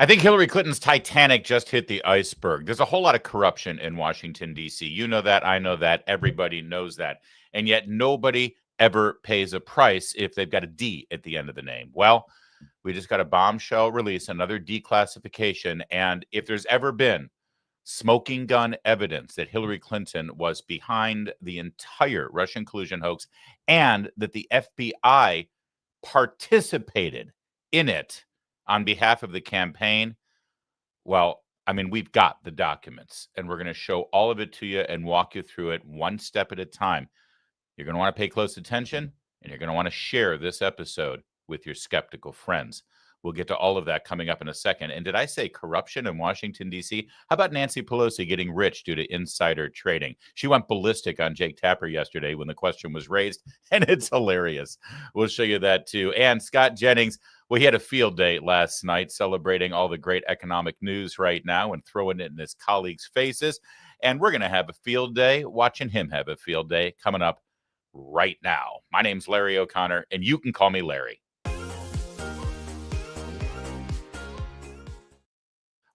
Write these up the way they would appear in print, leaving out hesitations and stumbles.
I think Hillary Clinton's Titanic just hit the iceberg. There's a whole lot of corruption in Washington, D.C. You know that. I know that. Everybody knows that. And yet nobody ever pays a price if they've got a D at the end of the name. Well, we just got a bombshell release, another declassification. And if there's ever been smoking gun evidence that Hillary Clinton was behind the entire Russian collusion hoax and that the FBI participated in it on behalf of the campaign, well, I mean, we've got the documents and we're going to show all of it to you and walk you through it one step at a time. You're going to want to pay close attention and you're going to want to share this episode with your skeptical friends. We'll get to all of that coming up in a second. And did I say corruption in Washington, D.C.? How about Nancy Pelosi getting rich due to insider trading? She went ballistic on Jake Tapper yesterday when the question was raised, and it's hilarious. We'll show you that too. And Scott Jennings, well, he had a field day last night celebrating all the great economic news right now and throwing it in his colleagues' faces. And we're going to have a field day watching him have a field day coming up right now. My name's Larry O'Connor, and you can call me Larry.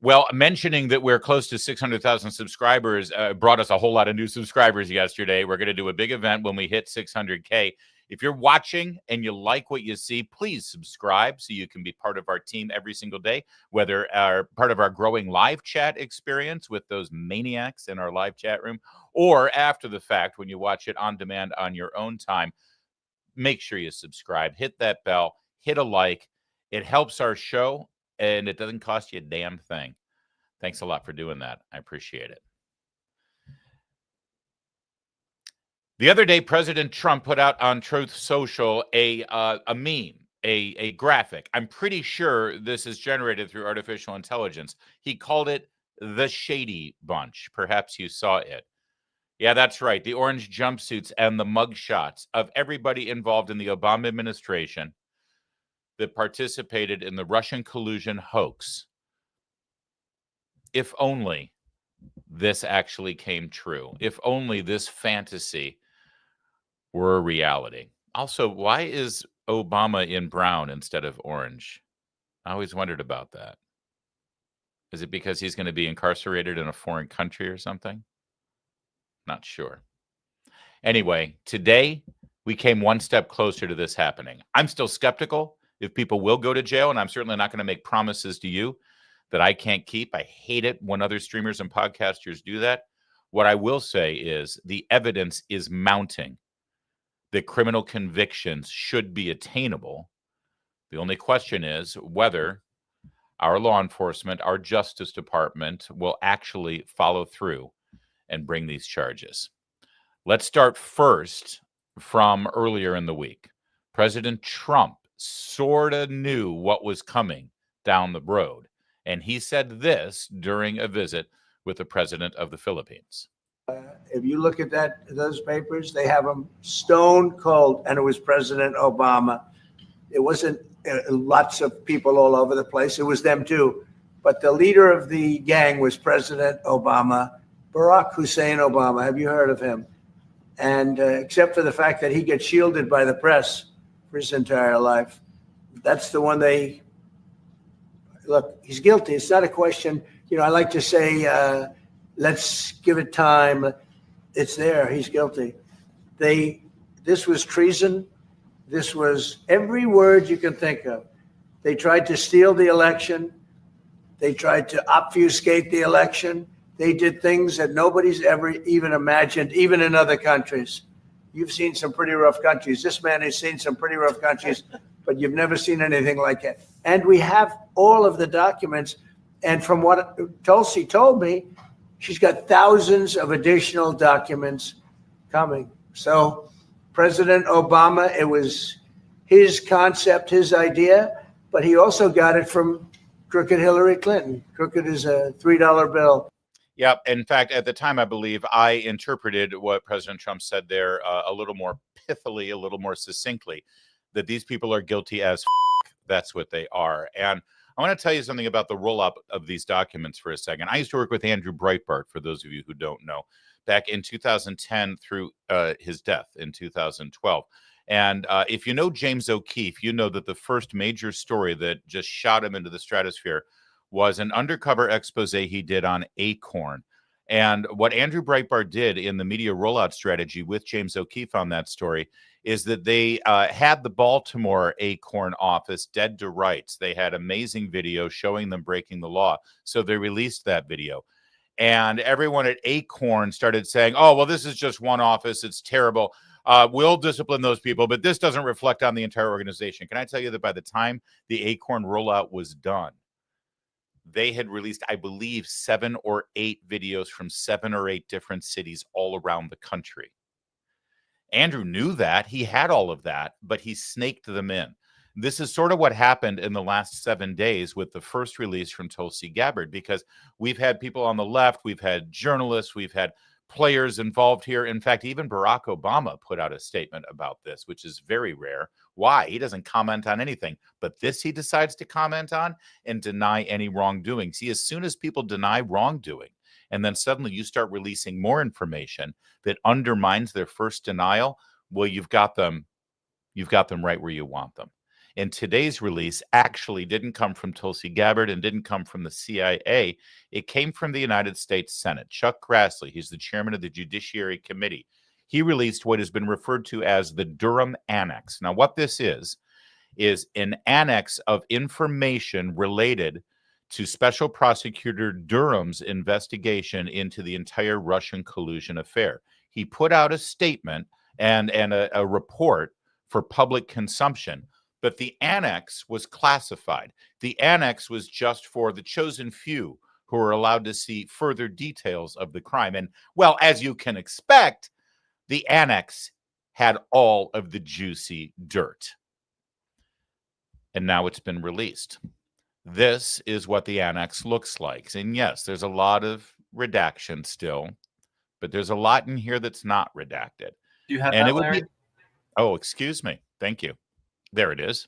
Well, mentioning that we're close to 600,000 subscribers brought us a whole lot of new subscribers yesterday. We're going to do a big event when we hit 600K. If you're watching and you like what you see, please subscribe so you can be part of our team every single day, whether part of our growing live chat experience with those maniacs in our live chat room, or after the fact when you watch it on demand on your own time. Make sure you subscribe, hit that bell, hit a like. It helps our show. And it doesn't cost you a damn thing. Thanks a lot for doing that. I appreciate it. The other day, President Trump put out on Truth Social a meme, a graphic. I'm pretty sure this is generated through artificial intelligence. He called it the Shady Bunch. Perhaps you saw it. Yeah, that's right. The orange jumpsuits and the mugshots of everybody involved in the Obama administration that participated in the Russian collusion hoax. If only this actually came true. If only this fantasy were a reality. Also, why is Obama in brown instead of orange? I always wondered about that. Is it because he's going to be incarcerated in a foreign country or something? Not sure. Anyway, today we came one step closer to this happening. I'm still skeptical if people will go to jail, and I'm certainly not going to make promises to you that I can't keep. I hate it when other streamers and podcasters do that. What I will say is the evidence is mounting that criminal convictions should be attainable. The only question is whether our law enforcement, our Justice Department will actually follow through and bring these charges. Let's start first from earlier in the week. President Trump sort of knew what was coming down the road. And he said this during a visit with the president of the Philippines. If you look at those papers, they have them stone cold, and it was President Obama. It wasn't lots of people all over the place. It was them too. But the leader of the gang was President Obama, Barack Hussein Obama. Have you heard of him? And except for the fact that he gets shielded by the press for his entire life, that's the one they look. He's guilty. It's not a question. You know, I like to say, let's give it time. It's there. He's guilty. This was treason. This was every word you can think of. They tried to steal the election. They tried to obfuscate the election. They did things that nobody's ever even imagined, even in other countries. You've seen some pretty rough countries. This man has seen some pretty rough countries, but you've never seen anything like it. And we have all of the documents. And from what Tulsi told me, she's got thousands of additional documents coming. So President Obama, it was his concept, his idea, but he also got it from crooked Hillary Clinton. Crooked is a $3 bill. Yeah. In fact, at the time, I believe I interpreted what President Trump said there a little more pithily, a little more succinctly, that these people are guilty as that's what they are. And I want to tell you something about the roll-up of these documents for a second. I used to work with Andrew Breitbart, for those of you who don't know, back in 2010 through his death in 2012. And if you know James O'Keefe, you know that the first major story that just shot him into the stratosphere was an undercover expose he did on Acorn. And what Andrew Breitbart did in the media rollout strategy with James O'Keefe on that story is that they had the Baltimore Acorn office dead to rights. They had amazing video showing them breaking the law. So they released that video. And everyone at Acorn started saying, oh, well, this is just one office. It's terrible. We'll discipline those people, but this doesn't reflect on the entire organization. Can I tell you that by the time the Acorn rollout was done, they had released, I believe, 7 or 8 videos from 7 or 8 different cities all around the country. Andrew knew that. He had all of that, but he snaked them in. This is sort of what happened in the last 7 days with the first release from Tulsi Gabbard, because we've had people on the left, we've had journalists, we've had players involved here. In fact, even Barack Obama put out a statement about this, which is very rare. Why? He doesn't comment on anything, but this he decides to comment on and deny any wrongdoing. See, as soon as people deny wrongdoing, and then suddenly you start releasing more information that undermines their first denial, well, you've got them right where you want them. And today's release actually didn't come from Tulsi Gabbard and didn't come from the CIA. It came from the United States Senate. Chuck Grassley, he's the chairman of the Judiciary Committee. He released what has been referred to as the Durham Annex. Now, what this is an annex of information related to Special Prosecutor Durham's investigation into the entire Russian collusion affair. He put out a statement and a report for public consumption, but the annex was classified. The annex was just for the chosen few who were allowed to see further details of the crime. And, well, as you can expect, the annex had all of the juicy dirt. And now it's been released. This is what the annex looks like. And yes, there's a lot of redaction still, but there's a lot in here that's not redacted. Do you have and that, it would Larry? be, oh, excuse me. Thank you. There it is.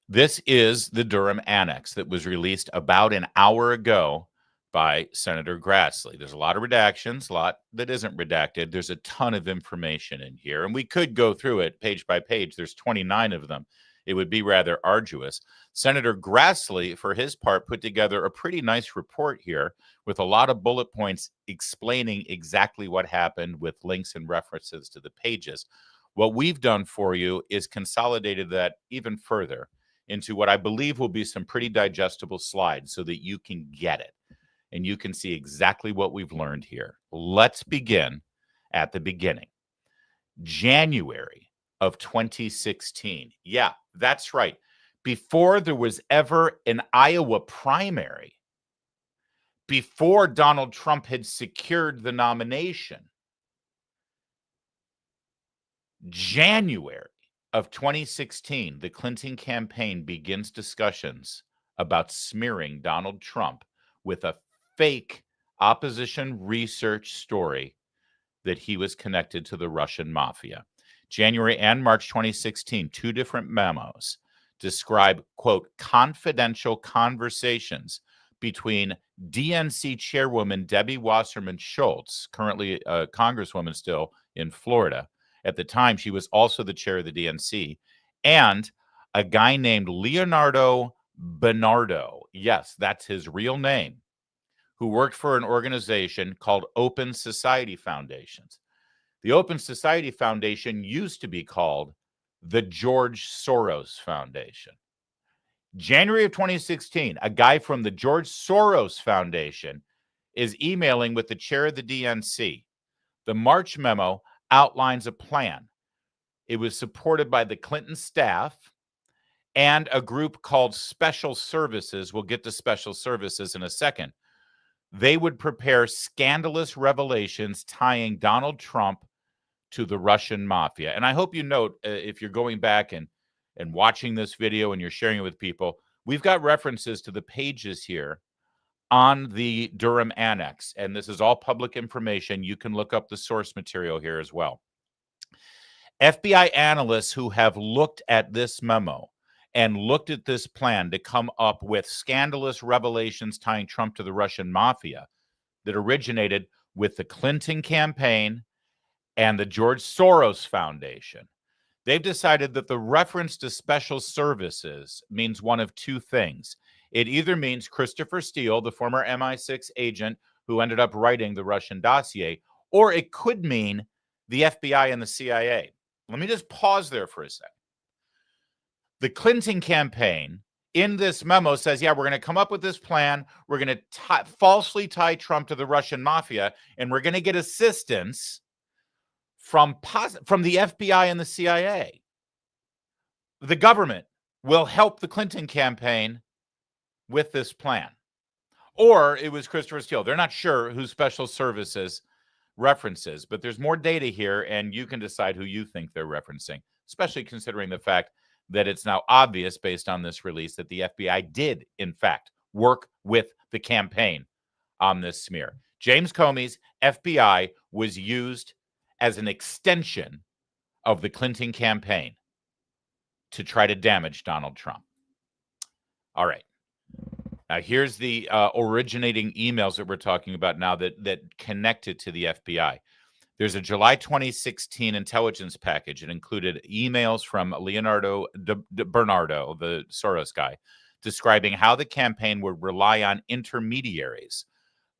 This is the Durham Annex that was released about an hour ago by Senator Grassley. There's a lot of redactions, a lot that isn't redacted. There's a ton of information in here, and we could go through it page by page. There's 29 of them. It would be rather arduous. Senator Grassley, for his part, put together a pretty nice report here with a lot of bullet points explaining exactly what happened with links and references to the pages. What we've done for you is consolidated that even further into what I believe will be some pretty digestible slides so that you can get it and you can see exactly what we've learned here. Let's begin at the beginning. January of 2016. Yeah, that's right. Before there was ever an Iowa primary, before Donald Trump had secured the nomination, January of 2016, the Clinton campaign begins discussions about smearing Donald Trump with a fake opposition research story that he was connected to the Russian mafia. January and March 2016, 2 different memos describe, quote, confidential conversations between DNC chairwoman Debbie Wasserman Schultz, currently a congresswoman still in Florida. At the time, she was also the chair of the DNC, and a guy named Leonardo Bernardo. Yes, that's his real name, who worked for an organization called Open Society Foundations. The Open Society Foundation used to be called the George Soros Foundation. January of 2016, a guy from the George Soros Foundation is emailing with the chair of the DNC. The March memo outlines a plan. It was supported by the Clinton staff and a group called Special Services. We'll get to Special Services in a second. They would prepare scandalous revelations tying Donald Trump to the Russian mafia. And I hope you note, if you're going back and watching this video and you're sharing it with people, we've got references to the pages here on the Durham Annex. And this is all public information. You can look up the source material here as well. FBI analysts who have looked at this memo and looked at this plan to come up with scandalous revelations tying Trump to the Russian mafia that originated with the Clinton campaign and the George Soros Foundation. They've decided that the reference to special services means one of 2 things. It either means Christopher Steele, the former MI6 agent who ended up writing the Russian dossier, or it could mean the FBI and the CIA. Let me just pause there for a second. The Clinton campaign in this memo says, yeah, we're going to come up with this plan. We're going to falsely tie Trump to the Russian mafia, and we're going to get assistance from the FBI and the CIA. The government will help the Clinton campaign with this plan. Or it was Christopher Steele. They're not sure who Special Services references, but there's more data here, and you can decide who you think they're referencing, especially considering the fact that it's now obvious based on this release that the FBI did, in fact, work with the campaign on this smear. James Comey's FBI was used as an extension of the Clinton campaign to try to damage Donald Trump. All right. Now, here's the originating emails that we're talking about now that connected to the FBI. There's a July 2016 intelligence package. It included emails from Leonardo Bernardo, the Soros guy, describing how the campaign would rely on intermediaries,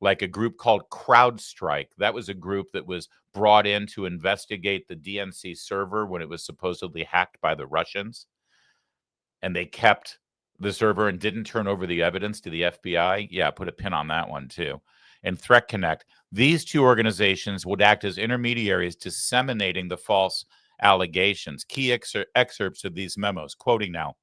like a group called CrowdStrike. That was a group that was brought in to investigate the DNC server when it was supposedly hacked by the Russians. And they kept the server and didn't turn over the evidence to the FBI. Yeah, put a pin on that one too. And Threat Connect. These two organizations would act as intermediaries disseminating the false allegations. Key excerpts of these memos, quoting now,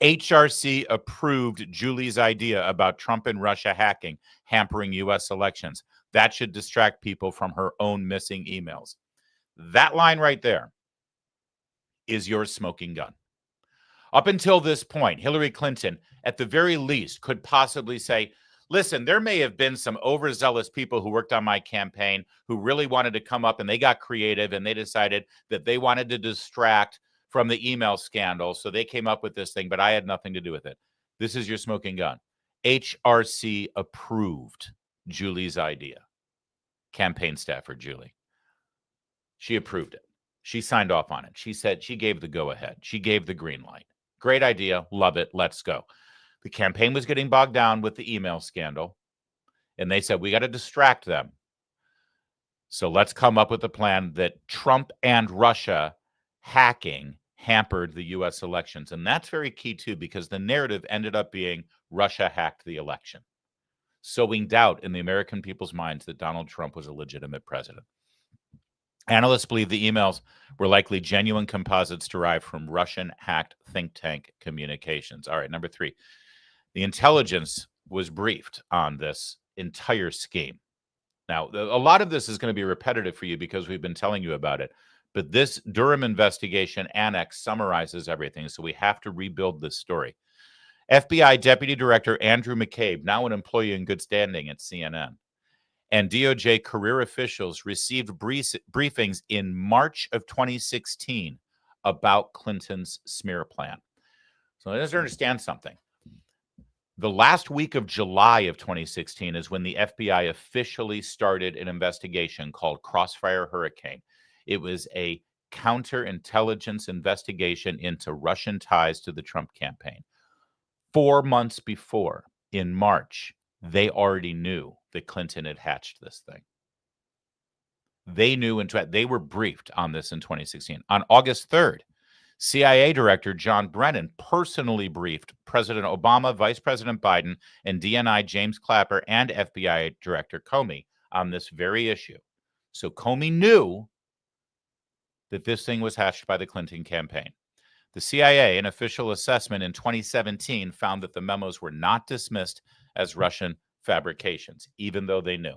HRC approved Julie's idea about Trump and Russia hacking, hampering U.S. elections. That should distract people from her own missing emails. That line right there is your smoking gun. Up until this point, Hillary Clinton, at the very least, could possibly say, listen, there may have been some overzealous people who worked on my campaign who really wanted to come up, and they got creative and they decided that they wanted to distract from the email scandal. So they came up with this thing, but I had nothing to do with it. This is your smoking gun. HRC approved Julie's idea. Campaign staffer Julie. She approved it. She signed off on it. She said she gave the go-ahead. She gave the green light. Great idea. Love it. Let's go. The campaign was getting bogged down with the email scandal, and they said, we got to distract them. So let's come up with a plan that Trump and Russia hacking hampered the U.S. elections. And that's very key, too, because the narrative ended up being Russia hacked the election, sowing doubt in the American people's minds that Donald Trump was a legitimate president. Analysts believe the emails were likely genuine composites derived from Russian-hacked think tank communications. All right, number 3. The intelligence was briefed on this entire scheme. Now, a lot of this is going to be repetitive for you because we've been telling you about it. But this Durham investigation annex summarizes everything, so we have to rebuild this story. FBI Deputy Director Andrew McCabe, now an employee in good standing at CNN, and DOJ career officials received briefings in March of 2016 about Clinton's smear plan. So let's understand something. The last week of July of 2016 is when the FBI officially started an investigation called Crossfire Hurricane. It was a counterintelligence investigation into Russian ties to the Trump campaign. 4 months before, in March, they already knew that Clinton had hatched this thing. They knew, and they were briefed on this in 2016. On August 3rd, CIA Director John Brennan personally briefed President Obama, Vice President Biden, and DNI James Clapper and FBI Director Comey on this very issue. So Comey knew that this thing was hatched by the Clinton campaign. The CIA, an official assessment in 2017, found that the memos were not dismissed as Russian fabrications, even though they knew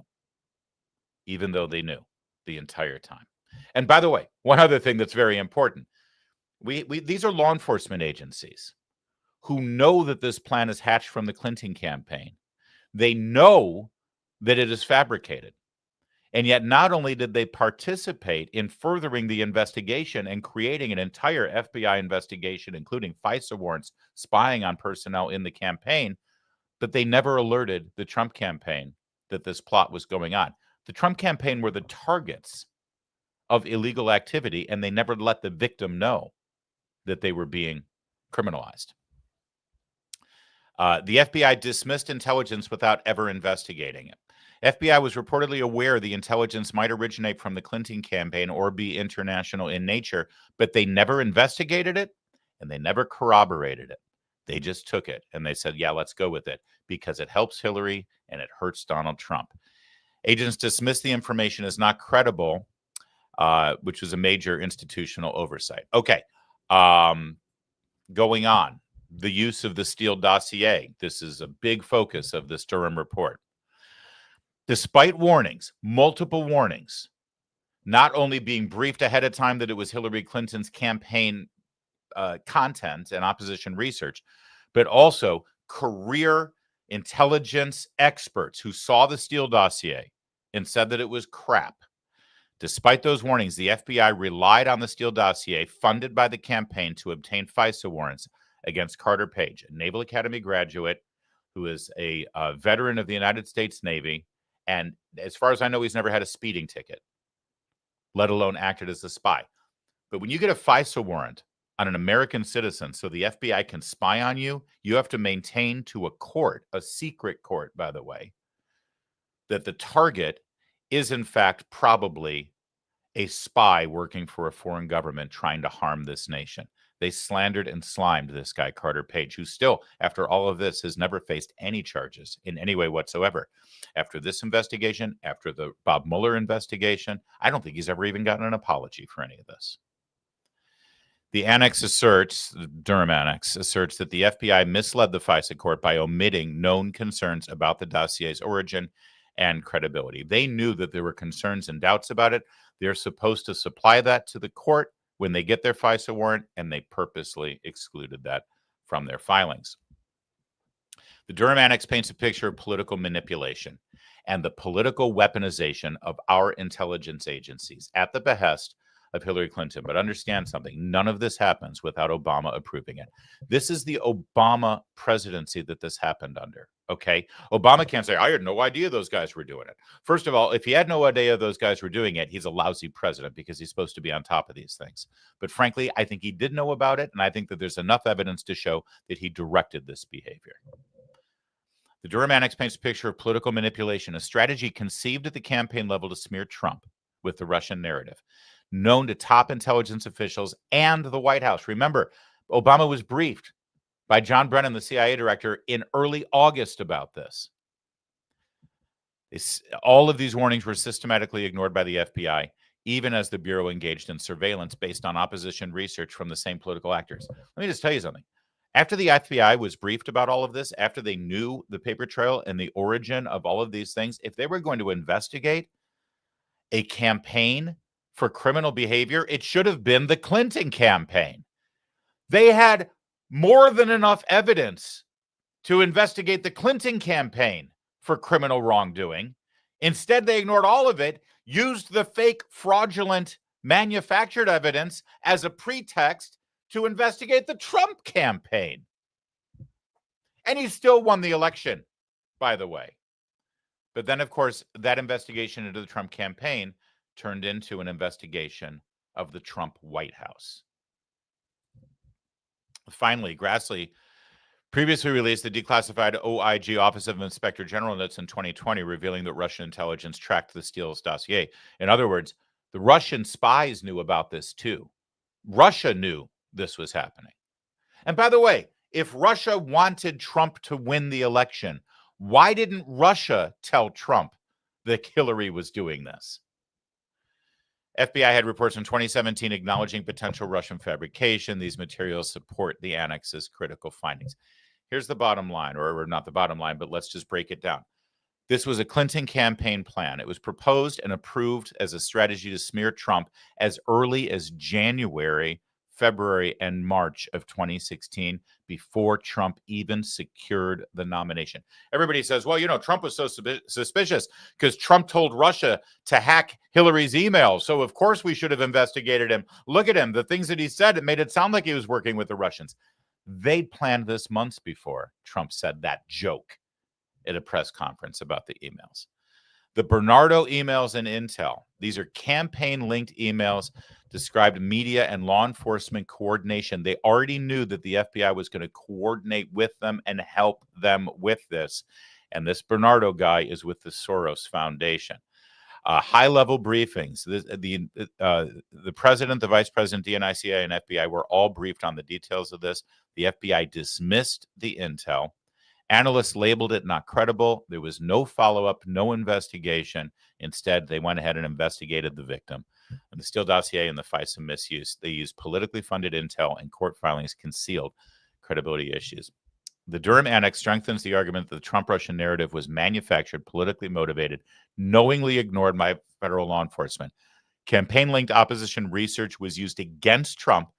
the entire time. And by the way, one other thing that's very important, these are law enforcement agencies who know that this plan is hatched from the Clinton campaign. They know that it is fabricated. And yet not only did they participate in furthering the investigation and creating an entire FBI investigation, including FISA warrants, spying on personnel in the campaign, but they never alerted the Trump campaign that this plot was going on. The Trump campaign were the targets of illegal activity, and they never let the victim know that they were being criminalized. The FBI dismissed intelligence without ever investigating it. FBI was reportedly aware the intelligence might originate from the Clinton campaign or be international in nature, but they never investigated it and they never corroborated it. They just took it and they said, yeah, let's go with it because it helps Hillary and it hurts Donald Trump. Agents dismissed the information as not credible, which was a major institutional oversight. Okay. Going on, the use of the Steele dossier. This is a big focus of this Durham report. Despite warnings, multiple warnings, not only being briefed ahead of time that it was Hillary Clinton's campaign content and opposition research, but also career intelligence experts who saw the Steele dossier and said that it was crap. Despite those warnings, the FBI relied on the Steele dossier funded by the campaign to obtain FISA warrants against Carter Page, a Naval Academy graduate who is a veteran of the United States Navy. And as far as I know, he's never had a speeding ticket, let alone acted as a spy. But when you get a FISA warrant on an American citizen so the FBI can spy on you, you have to maintain to a court, a secret court, by the way, that the target is in fact probably a spy working for a foreign government trying to harm this nation. They slandered and slimed this guy, Carter Page, who still, after all of this, has never faced any charges in any way whatsoever. After this investigation, after the Bob Mueller investigation, I don't think he's ever even gotten an apology for any of this. The annex asserts, the Durham annex asserts that the FBI misled the FISA court by omitting known concerns about the dossier's origin and credibility. They knew that there were concerns and doubts about it. They're supposed to supply that to the court when they get their FISA warrant, and they purposely excluded that from their filings. The Durham Annex paints a picture of political manipulation and the political weaponization of our intelligence agencies at the behest of Hillary Clinton. But understand something, none of this happens without Obama approving it. This is the Obama presidency that this happened under, okay? Obama can't say, I had no idea those guys were doing it. First of all, if he had no idea those guys were doing it, he's a lousy president because he's supposed to be on top of these things. But frankly, I think he did know about it, and I think that there's enough evidence to show that he directed this behavior. The Durham Annex paints a picture of political manipulation, a strategy conceived at the campaign level to smear Trump with the Russian narrative, known to top intelligence officials and the White House. Remember, Obama was briefed by John Brennan, the CIA director, in early August about this. All of these warnings were systematically ignored by the FBI, even as the Bureau engaged in surveillance based on opposition research from the same political actors. Let me just tell you something. After the FBI was briefed about all of this, after they knew the paper trail and the origin of all of these things, if they were going to investigate a campaign for criminal behavior, it should have been the Clinton campaign. They had more than enough evidence to investigate the Clinton campaign for criminal wrongdoing. Instead, they ignored all of it, used the fake, fraudulent, manufactured evidence as a pretext to investigate the Trump campaign. And he still won the election, by the way. But then, of course, that investigation into the Trump campaign turned into an investigation of the Trump White House. Finally, Grassley previously released the declassified OIG Office of Inspector General notes in 2020, revealing that Russian intelligence tracked the Steele's dossier. In other words, the Russian spies knew about this too. Russia knew this was happening. And by the way, if Russia wanted Trump to win the election, why didn't Russia tell Trump that Hillary was doing this? FBI had reports in 2017 acknowledging potential Russian fabrication. These materials support the annex's critical findings. Here's the bottom line, or not the bottom line, but let's just break it down. This was a Clinton campaign plan. It was proposed and approved as a strategy to smear Trump as early as January, February, and March of 2016, before Trump even secured the nomination. Everybody says, well, you know, Trump was so suspicious because Trump told Russia to hack Hillary's email. So, of course, we should have investigated him. Look at him. The things that he said, it made it sound like he was working with the Russians. They planned this months before Trump said that joke at a press conference about the emails. The Bernardo emails and intel. These are campaign-linked emails, described media and law enforcement coordination. They already knew that the FBI was going to coordinate with them and help them with this. And this Bernardo guy is with the Soros Foundation. High-level briefings. The president, the vice president, DNICA, and FBI were all briefed on the details of this. The FBI dismissed the intel. Analysts labeled it not credible. There was no follow-up, no investigation. Instead, they went ahead and investigated the victim. And the Steele dossier and the FISA misuse, they used politically funded intel and court filings concealed credibility issues. The Durham Annex strengthens the argument that the Trump-Russian narrative was manufactured, politically motivated, knowingly ignored by federal law enforcement. Campaign-linked opposition research was used against Trump.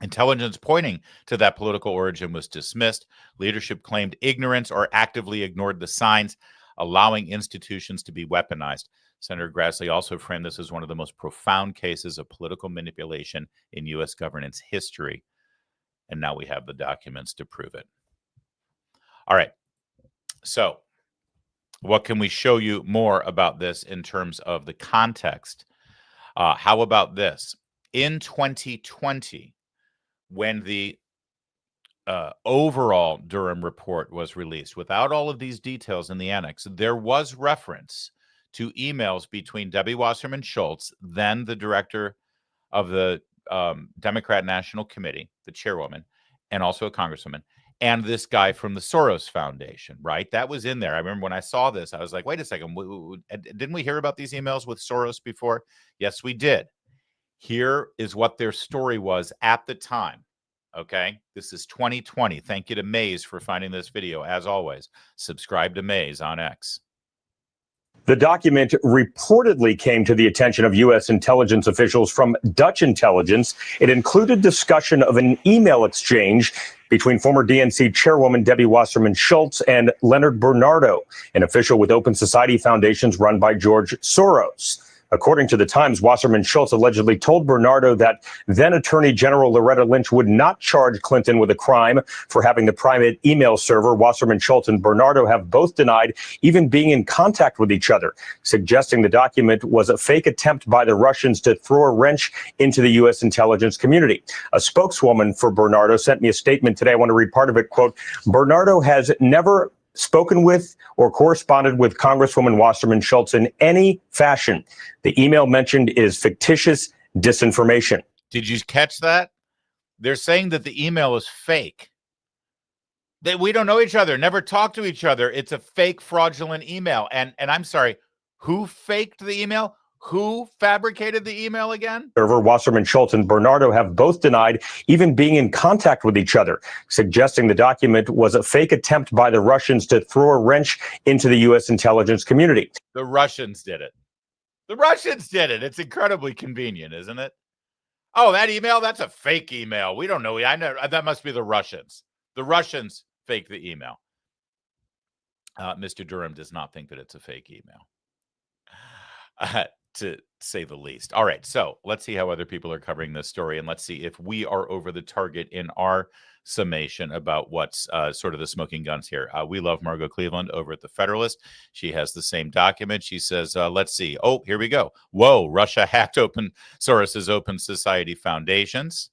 Intelligence pointing to that political origin was dismissed. Leadership claimed ignorance or actively ignored the signs, allowing institutions to be weaponized. Senator Grassley also framed this as one of the most profound cases of political manipulation in U.S. governance history. And now we have the documents to prove it. All right. So what can we show you more about this in terms of the context? How about this? In 2020, when the overall Durham report was released, without all of these details in the annex, there was reference to emails between Debbie Wasserman Schultz, then the director of the Democrat National Committee, the chairwoman, and also a congresswoman, and this guy from the Soros Foundation, right? That was in there. I remember when I saw this, I was like, wait a second, didn't we hear about these emails with Soros before? Yes, we did. Here is what their story was at the time. Okay, this is 2020. Thank you to Maze for finding this video. As always, subscribe to Maze on X. The document reportedly came to the attention of U.S. intelligence officials from Dutch intelligence. It included discussion of an email exchange between former DNC chairwoman Debbie Wasserman Schultz and Leonard Bernardo, an official with Open Society Foundations run by George Soros. According to the Times, Wasserman Schultz allegedly told Bernardo that then Attorney General Loretta Lynch would not charge Clinton with a crime for having the private email server. Wasserman Schultz and Bernardo have both denied even being in contact with each other, suggesting the document was a fake attempt by the Russians to throw a wrench into the U.S. intelligence community. A spokeswoman for Bernardo sent me a statement today. I want to read part of it. Quote, Bernardo has never spoken with or corresponded with Congresswoman Wasserman Schultz in any fashion. The email mentioned is fictitious disinformation. Did you catch that? They're saying that the email is fake. That we don't know each other, never talked to each other. It's a fake, fraudulent email. And I'm sorry, who faked the email? Who fabricated the email again? Server Wasserman Schultz and Bernardo have both denied even being in contact with each other, suggesting the document was a fake attempt by the Russians to throw a wrench into the U.S. intelligence community. The Russians did it. The Russians did it. It's incredibly convenient, isn't it? Oh, that email? That's a fake email. We don't know. I know that must be the Russians. The Russians faked the email. Mr. Durham does not think that it's a fake email. To say the least. All right, so let's see how other people are covering this story, and let's see if we are over the target in our summation about what's sort of the smoking guns here. We love Margot Cleveland over at The Federalist. She has the same document. She says, let's see. Oh, here we go. Whoa, Russia hacked Soros's Open Society Foundations.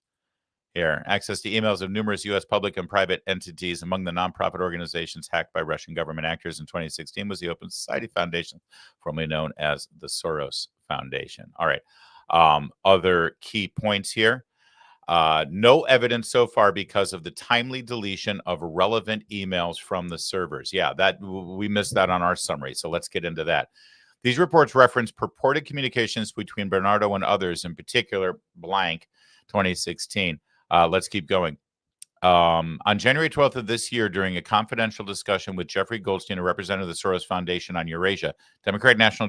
Here, access to emails of numerous U.S. public and private entities. Among the nonprofit organizations hacked by Russian government actors in 2016 was the Open Society Foundation, formerly known as the Soros Foundation. All right. Other key points here. No evidence so far because of the timely deletion of relevant emails from the servers. Yeah, that we missed that on our summary. So let's get into that. These reports reference purported communications between Bernardo and others, in particular, blank 2016. Let's keep going. On January 12th of this year, during a confidential discussion with Jeffrey Goldstein, a representative of the Soros Foundation on Eurasia, Democratic National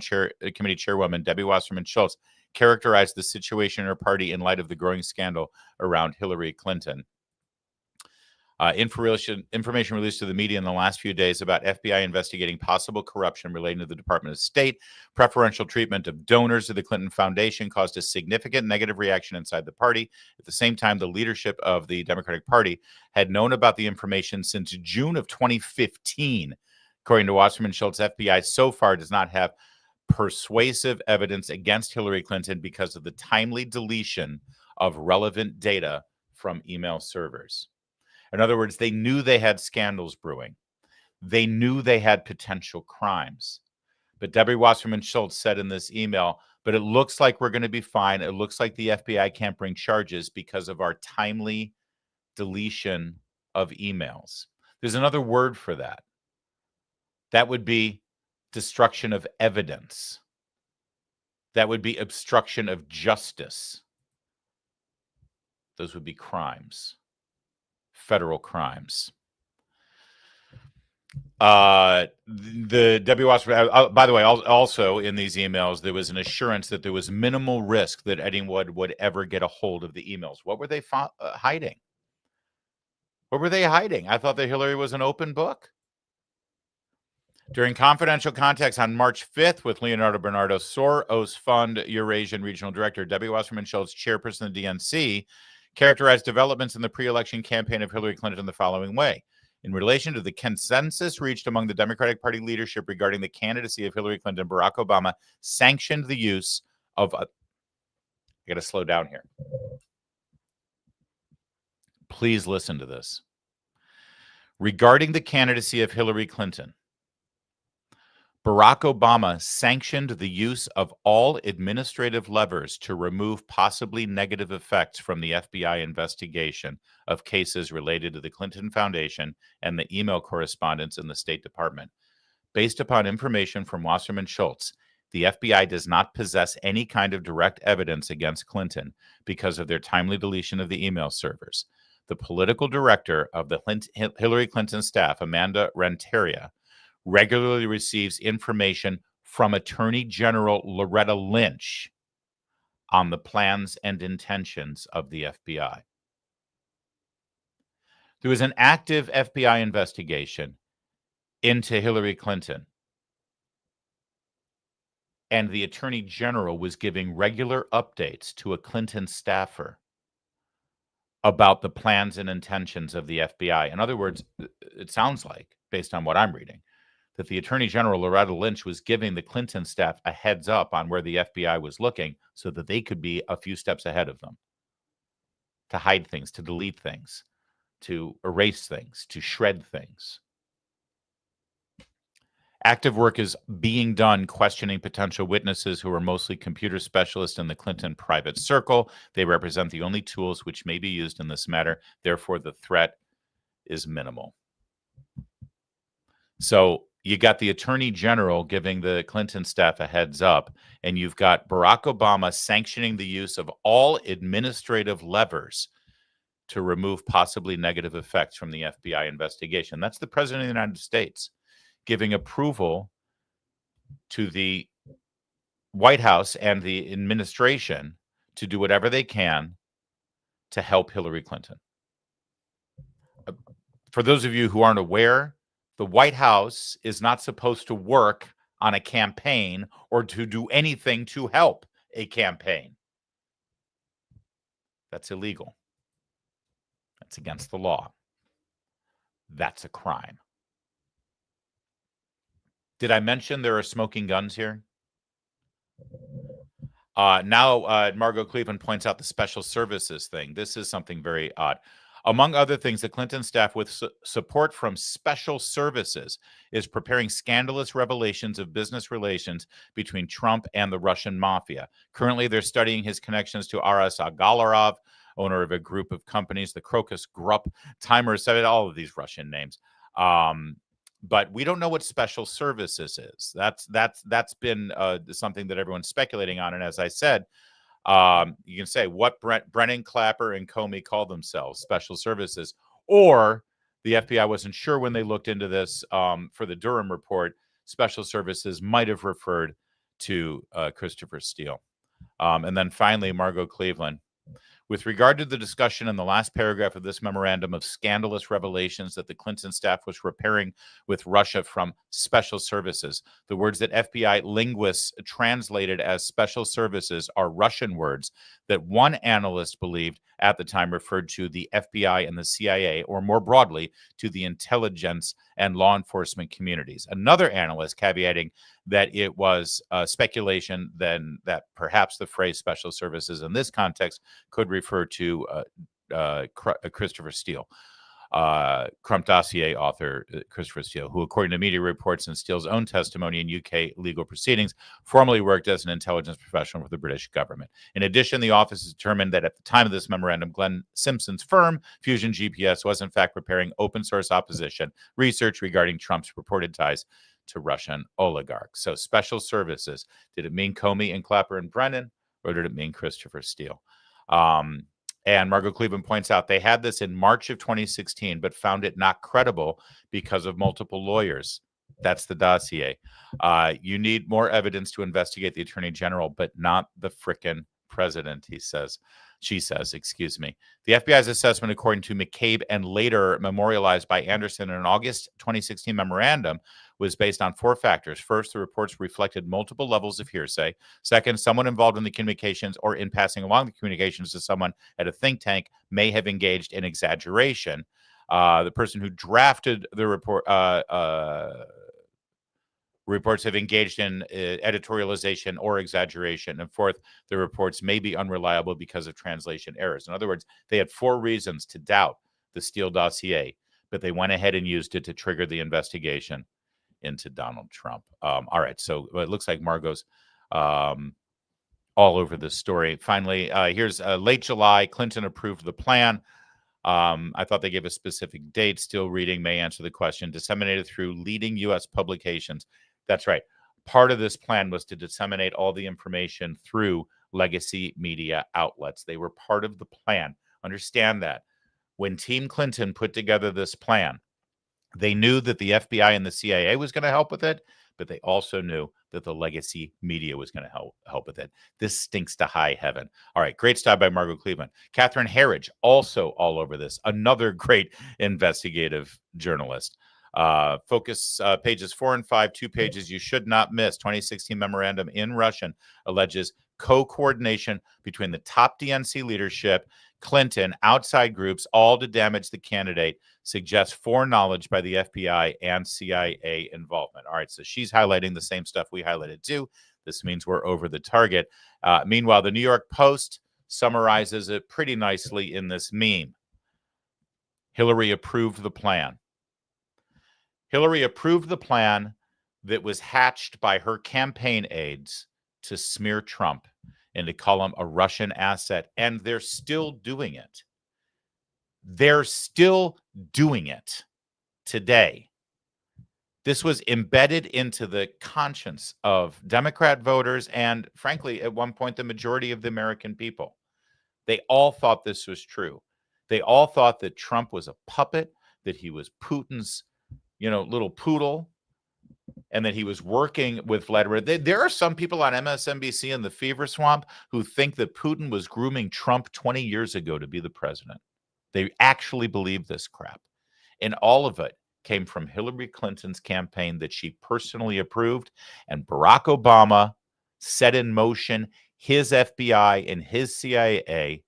Committee Chairwoman Debbie Wasserman Schultz characterized the situation in her party in light of the growing scandal around Hillary Clinton. Information released to the media in the last few days about FBI investigating possible corruption relating to the Department of State. Preferential treatment of donors to the Clinton Foundation caused a significant negative reaction inside the party. At the same time, the leadership of the Democratic Party had known about the information since June of 2015. According to Wasserman Schultz, FBI so far does not have persuasive evidence against Hillary Clinton because of the timely deletion of relevant data from email servers. In other words, they knew they had scandals brewing. They knew they had potential crimes. But Debbie Wasserman Schultz said in this email, but it looks like we're going to be fine. It looks like the FBI can't bring charges because of our timely deletion of emails. There's another word for that. That would be destruction of evidence. That would be obstruction of justice. Those would be crimes, federal crimes. The Debbie Wasserman, by the way, also in these emails, there was an assurance that there was minimal risk that anyone would ever get a hold of the emails. What were they hiding? What were they hiding? I thought that Hillary was an open book. During confidential contacts on March 5th with Leonardo Bernardo, Soros Fund Eurasian Regional Director, Debbie Wasserman Schultz, chairperson of the DNC, characterized developments in the pre-election campaign of Hillary Clinton the following way. In relation to the consensus reached among the Democratic Party leadership regarding the candidacy of Hillary Clinton, Barack Obama sanctioned the use of I got to slow down here. Please listen to this. Regarding the candidacy of Hillary Clinton, Barack Obama sanctioned the use of all administrative levers to remove possibly negative effects from the FBI investigation of cases related to the Clinton Foundation and the email correspondence in the State Department. Based upon information from Wasserman Schultz, the FBI does not possess any kind of direct evidence against Clinton because of their timely deletion of the email servers. The political director of the Hillary Clinton staff, Amanda Renteria, regularly receives information from Attorney General Loretta Lynch on the plans and intentions of the FBI. There was an active FBI investigation into Hillary Clinton, and the Attorney General was giving regular updates to a Clinton staffer about the plans and intentions of the FBI. In other words, it sounds like, based on what I'm reading, that the Attorney General, Loretta Lynch, was giving the Clinton staff a heads up on where the FBI was looking so that they could be a few steps ahead of them, to hide things, to delete things, to erase things, to shred things. Active work is being done questioning potential witnesses who are mostly computer specialists in the Clinton private circle. They represent the only tools which may be used in this matter. Therefore, the threat is minimal. So you got the Attorney General giving the Clinton staff a heads up, and you've got Barack Obama sanctioning the use of all administrative levers to remove possibly negative effects from the FBI investigation. That's the President of the United States giving approval to the White House and the administration to do whatever they can to help Hillary Clinton. For those of you who aren't aware, the White House is not supposed to work on a campaign or to do anything to help a campaign. That's illegal. That's against the law. That's a crime. Did I mention there are smoking guns here? Now, Margot Cleveland points out the special services thing. This is something very odd. Among other things, the Clinton staff, with support from special services, is preparing scandalous revelations of business relations between Trump and the Russian mafia. Currently, they're studying his connections to R.S. Agalarov, owner of a group of companies, the Crocus Grupp, Timer, all of these Russian names. But we don't know what special services is. That's been something that everyone's speculating on. And as I said, you can say what Brennan, Clapper, and Comey call themselves, special services, or the FBI wasn't sure when they looked into this for the Durham report. Special services might have referred to Christopher Steele. And then finally, Margot Cleveland. With regard to the discussion in the last paragraph of this memorandum of scandalous revelations that the Clinton staff was repairing with Russia from special services, the words that FBI linguists translated as special services are Russian words that one analyst believed at the time referred to the FBI and the CIA, or more broadly, to the intelligence and law enforcement communities. Another analyst caveating that it was speculation then that perhaps the phrase special services in this context could refer to Christopher Steele, Crump dossier author Christopher Steele, who, according to media reports and Steele's own testimony in UK legal proceedings, formerly worked as an intelligence professional for the British government. In addition, the office has determined that at the time of this memorandum, Glenn Simpson's firm, Fusion GPS, was in fact preparing open source opposition research regarding Trump's reported ties to Russian oligarchs. So special services, did it mean Comey and Clapper and Brennan, or did it mean Christopher Steele? And Margot Cleveland points out they had this in March of 2016, but found it not credible because of multiple lawyers. That's the dossier. You need more evidence to investigate the attorney general, but not the frickin' president, he says. She says, excuse me. The FBI's assessment, according to McCabe and later memorialized by Anderson in an August 2016 memorandum, was based on 4 factors. First, the reports reflected multiple levels of hearsay. Second, someone involved in the communications or in passing along the communications to someone at a think tank may have engaged in exaggeration. The person who drafted the report reports have engaged in editorialization or exaggeration. And fourth, the reports may be unreliable because of translation errors. In other words, they had 4 reasons to doubt the Steele dossier, but they went ahead and used it to trigger the investigation into Donald Trump. All right, so it looks like Margot's all over this story. Finally, here's late July, Clinton approved the plan. I thought they gave a specific date. Still reading, may answer the question. Disseminated through leading U.S. publications. That's right. Part of this plan was to disseminate all the information through legacy media outlets. They were part of the plan. Understand that. When Team Clinton put together this plan, they knew that the FBI and the CIA was going to help with it, but they also knew that the legacy media was going to help with it. This stinks to high heaven. All right, great style by Margot Cleveland. Catherine Herridge, also all over this. Another great investigative journalist. Focus pages 4 and 5, 2 pages you should not miss. 2016 memorandum in Russian alleges co-coordination between the top DNC leadership, Clinton, outside groups, all to damage the candidate, suggests foreknowledge by the FBI and CIA involvement. All right, so she's highlighting the same stuff we highlighted too. This means we're over the target. Meanwhile, the New York Post summarizes it pretty nicely in this meme. Hillary approved the plan. Hillary approved the plan that was hatched by her campaign aides to smear Trump and to call him a Russian asset. And they're still doing it. They're still doing it today. This was embedded into the conscience of Democrat voters and, frankly, at one point, the majority of the American people. They all thought this was true. They all thought that Trump was a puppet, that he was Putin's, little poodle, and that he was working with Vladimir. There are some people on MSNBC in the fever swamp who think that Putin was grooming Trump 20 years ago to be the president. They actually believe this crap. And all of it came from Hillary Clinton's campaign that she personally approved. And Barack Obama set in motion his FBI and his CIA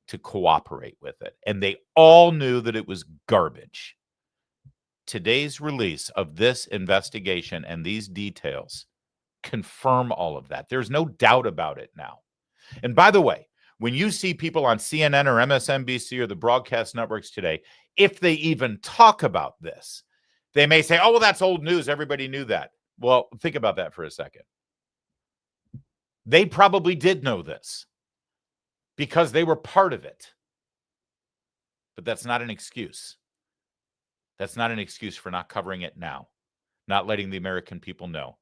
to cooperate with it. And they all knew that it was garbage. Today's release of this investigation and these details confirm all of that. There's no doubt about it now. And by the way, when you see people on CNN or MSNBC or the broadcast networks today, if they even talk about this, they may say, oh, well, that's old news. Everybody knew that. Well, think about that for a second. They probably did know this because they were part of it. But that's not an excuse. That's not an excuse for not covering it now, not letting the American people know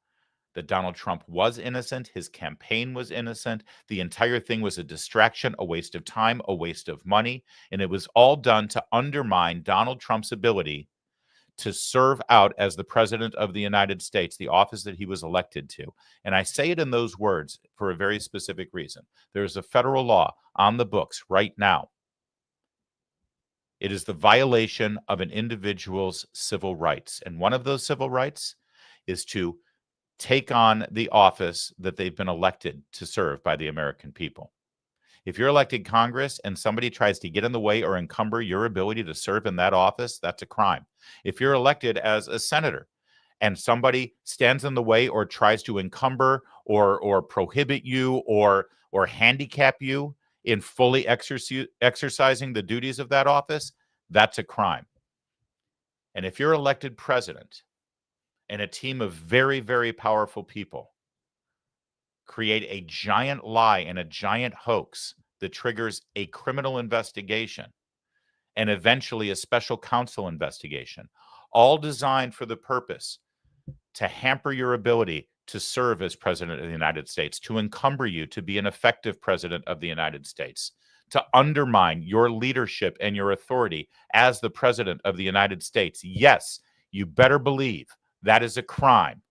that Donald Trump was innocent. His campaign was innocent. The entire thing was a distraction, a waste of time, a waste of money. And it was all done to undermine Donald Trump's ability to serve out as the president of the United States, the office that he was elected to. And I say it in those words for a very specific reason. There's a federal law on the books right now. It is the violation of an individual's civil rights. And one of those civil rights is to take on the office that they've been elected to serve by the American people. If you're elected Congress and somebody tries to get in the way or encumber your ability to serve in that office, that's a crime. If you're elected as a senator and somebody stands in the way or tries to encumber or prohibit you or handicap you in fully exercising the duties of that office, that's a crime. And if you're elected president and a team of very, very powerful people create a giant lie and a giant hoax that triggers a criminal investigation and eventually a special counsel investigation, all designed for the purpose to hamper your ability to serve as president of the United States, to encumber you to be an effective president of the United States, to undermine your leadership and your authority as the president of the United States. Yes, you better believe that is a crime.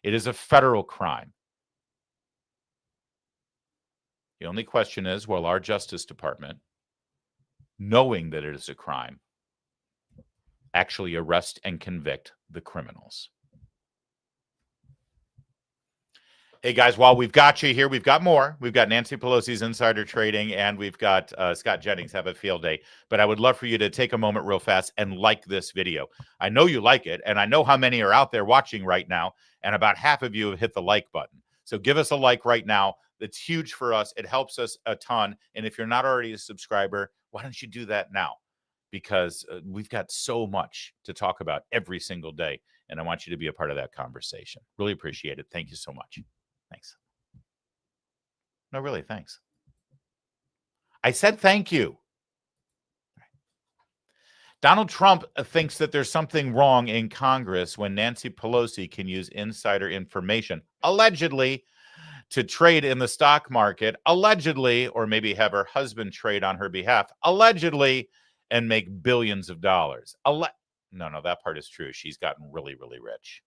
It is a federal crime. The only question is, will our Justice Department, knowing that it is a crime, actually arrest and convict the criminals? Hey, guys, while we've got you here, we've got more. We've got Nancy Pelosi's insider trading, and we've got Scott Jennings have a field day. But I would love for you to take a moment real fast and like this video. I know you like it, and I know how many are out there watching right now, and about half of you have hit the like button. So give us a like right now. It's huge for us. It helps us a ton. And if you're not already a subscriber, why don't you do that now? Because we've got so much to talk about every single day, and I want you to be a part of that conversation. Really appreciate it. Thank you so much. Thanks. No, really, thanks. I said thank you. Donald Trump thinks that there's something wrong in Congress when Nancy Pelosi can use insider information, allegedly, to trade in the stock market, allegedly, or maybe have her husband trade on her behalf, allegedly, and make billions of dollars. No, that part is true. She's gotten really, really rich.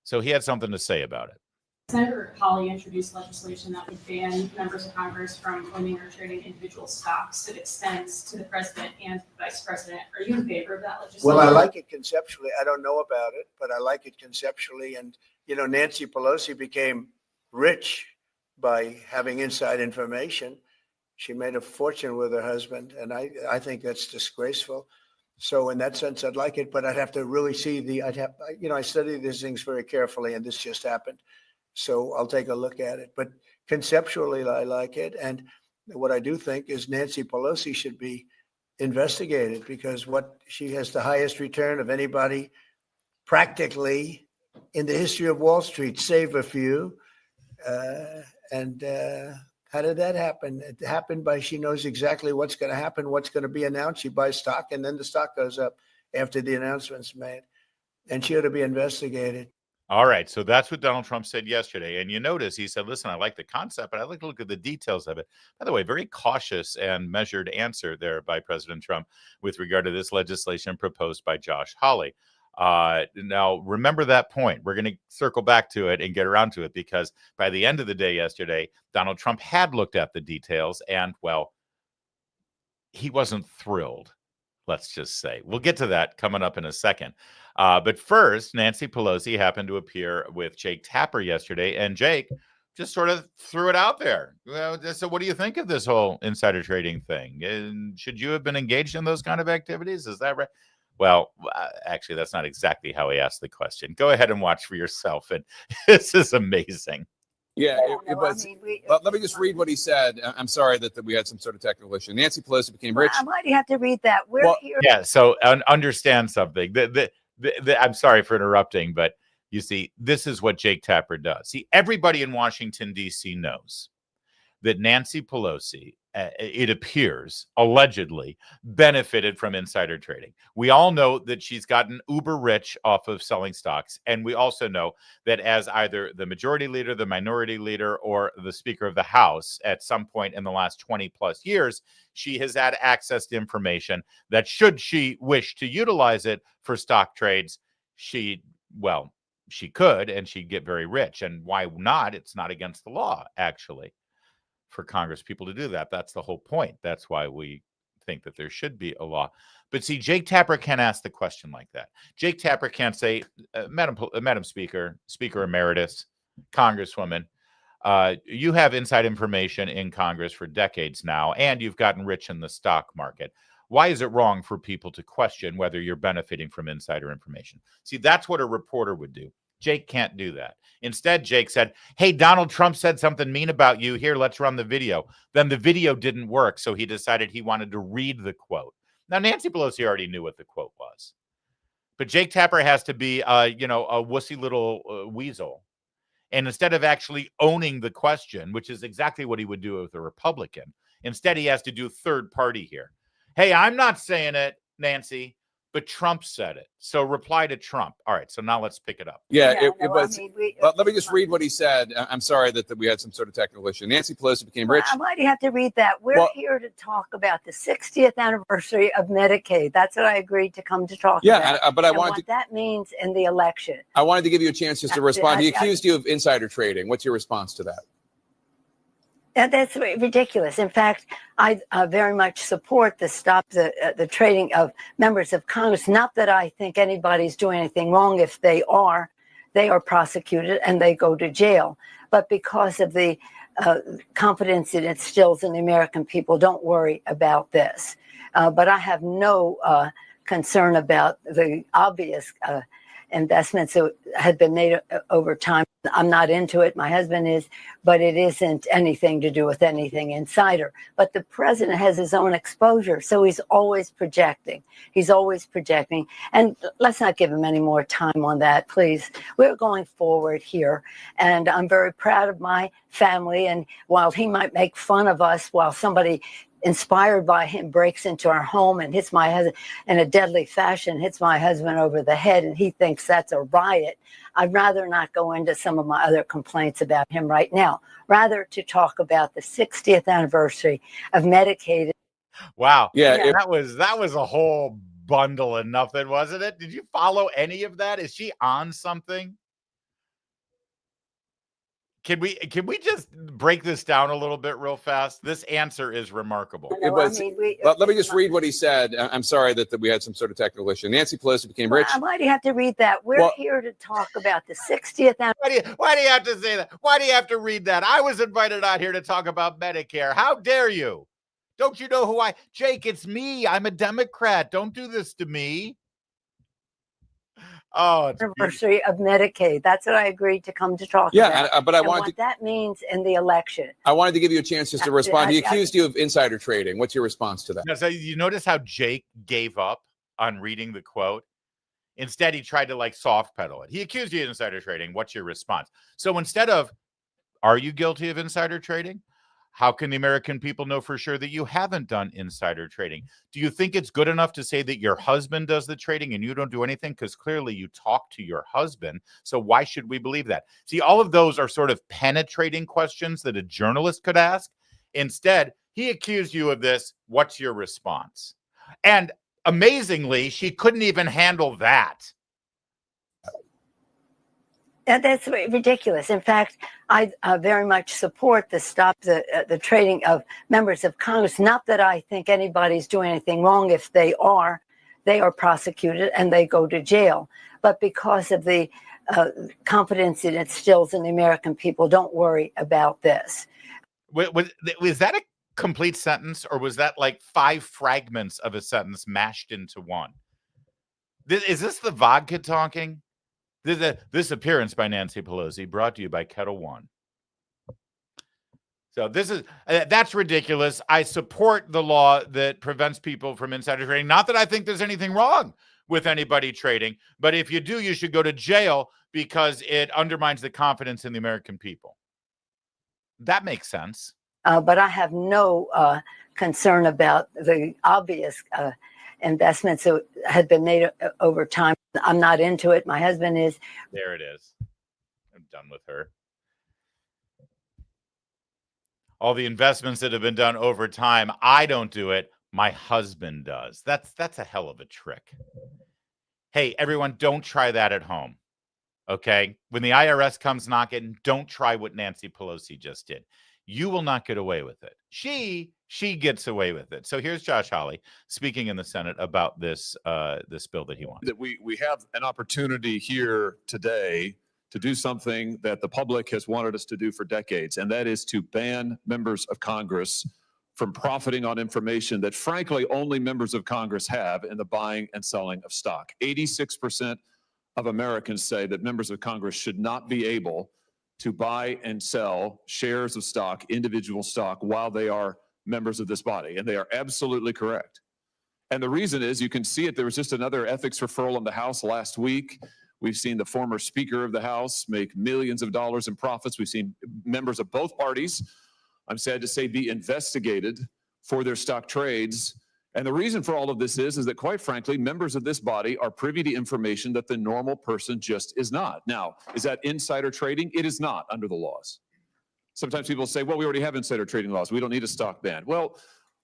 So he had something to say about it. Senator Hawley introduced legislation that would ban members of Congress from owning or trading individual stocks that extends to the president and the vice president. Are you in favor of that legislation? Well, I like it conceptually. I don't know about it, but I like it conceptually. And, Nancy Pelosi became rich by having inside information. She made a fortune with her husband, and I think that's disgraceful. So in that sense, I'd like it, but I'd have to really see I study these things very carefully, and this just happened. So I'll take a look at it. But conceptually, I like it. And what I do think is Nancy Pelosi should be investigated, because she has the highest return of anybody practically in the history of Wall Street, save a few. How did that happen? It happened by she knows exactly what's going to happen, what's going to be announced. She buys stock, and then the stock goes up after the announcement's made. And she ought to be investigated. All right. So that's what Donald Trump said yesterday. And you notice he said, listen, I like the concept, but I'd like to look at the details of it. By the way, very cautious and measured answer there by President Trump with regard to this legislation proposed by Josh Hawley. Now, remember that point. We're going to circle back to it and get around to it, because by the end of the day yesterday, Donald Trump had looked at the details and, well, he wasn't thrilled. Let's just say. We'll get to that coming up in a second. But first, Nancy Pelosi happened to appear with Jake Tapper yesterday, and Jake just sort of threw it out there. So what do you think of this whole insider trading thing? And should you have been engaged in those kind of activities? Is that right? Well, actually, that's not exactly how he asked the question. Go ahead and watch for yourself. And this is amazing. Yeah, let me just read what he said. I'm sorry that we had some sort of technical issue. Nancy Pelosi became rich. Why do you have to read that? We're here. Yeah, so understand something. I'm sorry for interrupting, but you see, this is what Jake Tapper does. See, everybody in Washington, D.C. knows that Nancy Pelosi it appears, allegedly benefited from insider trading. We all know that she's gotten uber rich off of selling stocks. And we also know that as either the majority leader, the minority leader, or the Speaker of the House at some point in the last 20 plus years, she has had access to information that should she wish to utilize it for stock trades, she could, and she'd get very rich. And why not? It's not against the law, actually, for Congress people to do that. That's the whole point. That's why we think that there should be a law. But see, Jake Tapper can't ask the question like that. Jake Tapper can't say, Madam Speaker, Speaker Emeritus, Congresswoman, you have inside information in Congress for decades now, and you've gotten rich in the stock market. Why is it wrong for people to question whether you're benefiting from insider information? See, that's what a reporter would do. Jake can't do that. Instead, Jake said, hey, Donald Trump said something mean about you. Here, let's run the video. Then the video didn't work, so he decided he wanted to read the quote. Now, Nancy Pelosi already knew what the quote was. But Jake Tapper has to be, a wussy little weasel. And instead of actually owning the question, which is exactly what he would do with a Republican, instead he has to do third party here. Hey, I'm not saying it, Nancy, but Trump said it. So reply to Trump. All right, so now let's pick it up. It was. Let me just read what he said. I'm sorry that we had some sort of technical issue. Nancy Pelosi became rich. Why do you have to read that? We're here to talk about the 60th anniversary of Medicaid. That's what I agreed to come to talk about. But I wanted what that means in the election. I wanted to give you a chance just to respond. He accused you of insider trading. What's your response to that? That's ridiculous. In fact, I very much support the stop the trading of members of Congress. Not that I think anybody's doing anything wrong. If they are prosecuted and they go to jail. But because of the confidence it instills in the American people, don't worry about this. But I have no concern about the obvious investments that had been made over time. I'm not into it. My husband is, but it isn't anything to do with anything insider. But the president has his own exposure, so he's always projecting. And let's not give him any more time on that, please. We're going forward here, and I'm very proud of my family. And while he might make fun of us, while somebody inspired by him breaks into our home and hits my husband in a deadly fashion, hits my husband over the head, and he thinks that's a riot, I'd rather not go into some of my other complaints about him right now, rather to talk about the 60th anniversary of Medicaid. Wow. That was a whole bundle of nothing, wasn't it? Did you follow any of that? Is she on something? Can we just break this down a little bit real fast? This answer is remarkable. Let me just read what he said. I'm sorry that we had some sort of technical issue. Nancy Pelosi became rich. Why do you have to read that? We're here to talk about the 60th anniversary. Why do you have to say that? Why do you have to read that? I was invited out here to talk about Medicare. How dare you? Don't you know who Jake, it's me. I'm a Democrat. Don't do this to me. Oh, anniversary of Medicaid. That's what I agreed to come to talk about. But I wanted what that means in the election. I wanted to give you a chance just to respond. He accused you of insider trading. What's your response to that? Now, so you notice how Jake gave up on reading the quote? Instead, he tried to soft pedal it. He accused you of insider trading. What's your response? So instead of, are you guilty of insider trading? How can the American people know for sure that you haven't done insider trading? Do you think it's good enough to say that your husband does the trading and you don't do anything? Because clearly you talk to your husband. So why should we believe that? See, all of those are sort of penetrating questions that a journalist could ask. Instead, he accused you of this. What's your response? And amazingly, she couldn't even handle that. That's ridiculous. In fact, I very much support the stop the trading of members of Congress. Not that I think anybody's doing anything wrong. If they are prosecuted and they go to jail. But because of the confidence it instills in the American people, don't worry about this. Was that a complete sentence, or was that 5 fragments of a sentence mashed into one? Is this the vodka talking? This appearance by Nancy Pelosi brought to you by Kettle One. So that's ridiculous. I support the law that prevents people from insider trading. Not that I think there's anything wrong with anybody trading, but if you do, you should go to jail because it undermines the confidence in the American people. That makes sense. but I have no concern about the obvious investments that had been made over time. I'm not into it. My husband is. There it is. I'm done with her. All the investments that have been done over time, I don't do it. My husband does. That's a hell of a trick. Hey, everyone, don't try that at home. Okay? When the IRS comes knocking, don't try what Nancy Pelosi just did. You will not get away with it. She gets away with it. So here's Josh Hawley speaking in the Senate about this this bill that he wants. That we have an opportunity here today to do something that the public has wanted us to do for decades, and that is to ban members of Congress from profiting on information that, frankly, only members of Congress have in the buying and selling of stock. 86% of Americans say that members of Congress should not be able to buy and sell shares of stock, individual stock, while they are members of this body, and they are absolutely correct. And the reason is, you can see it, there was just another ethics referral in the House last week. We've seen the former Speaker of the House make millions of dollars in profits. We've seen members of both parties, I'm sad to say, be investigated for their stock trades. And the reason for all of this is that, quite frankly, members of this body are privy to information that the normal person just is not. Now, is that insider trading? It is not under the laws. Sometimes people say, well, we already have insider trading laws. We don't need a stock ban. Well,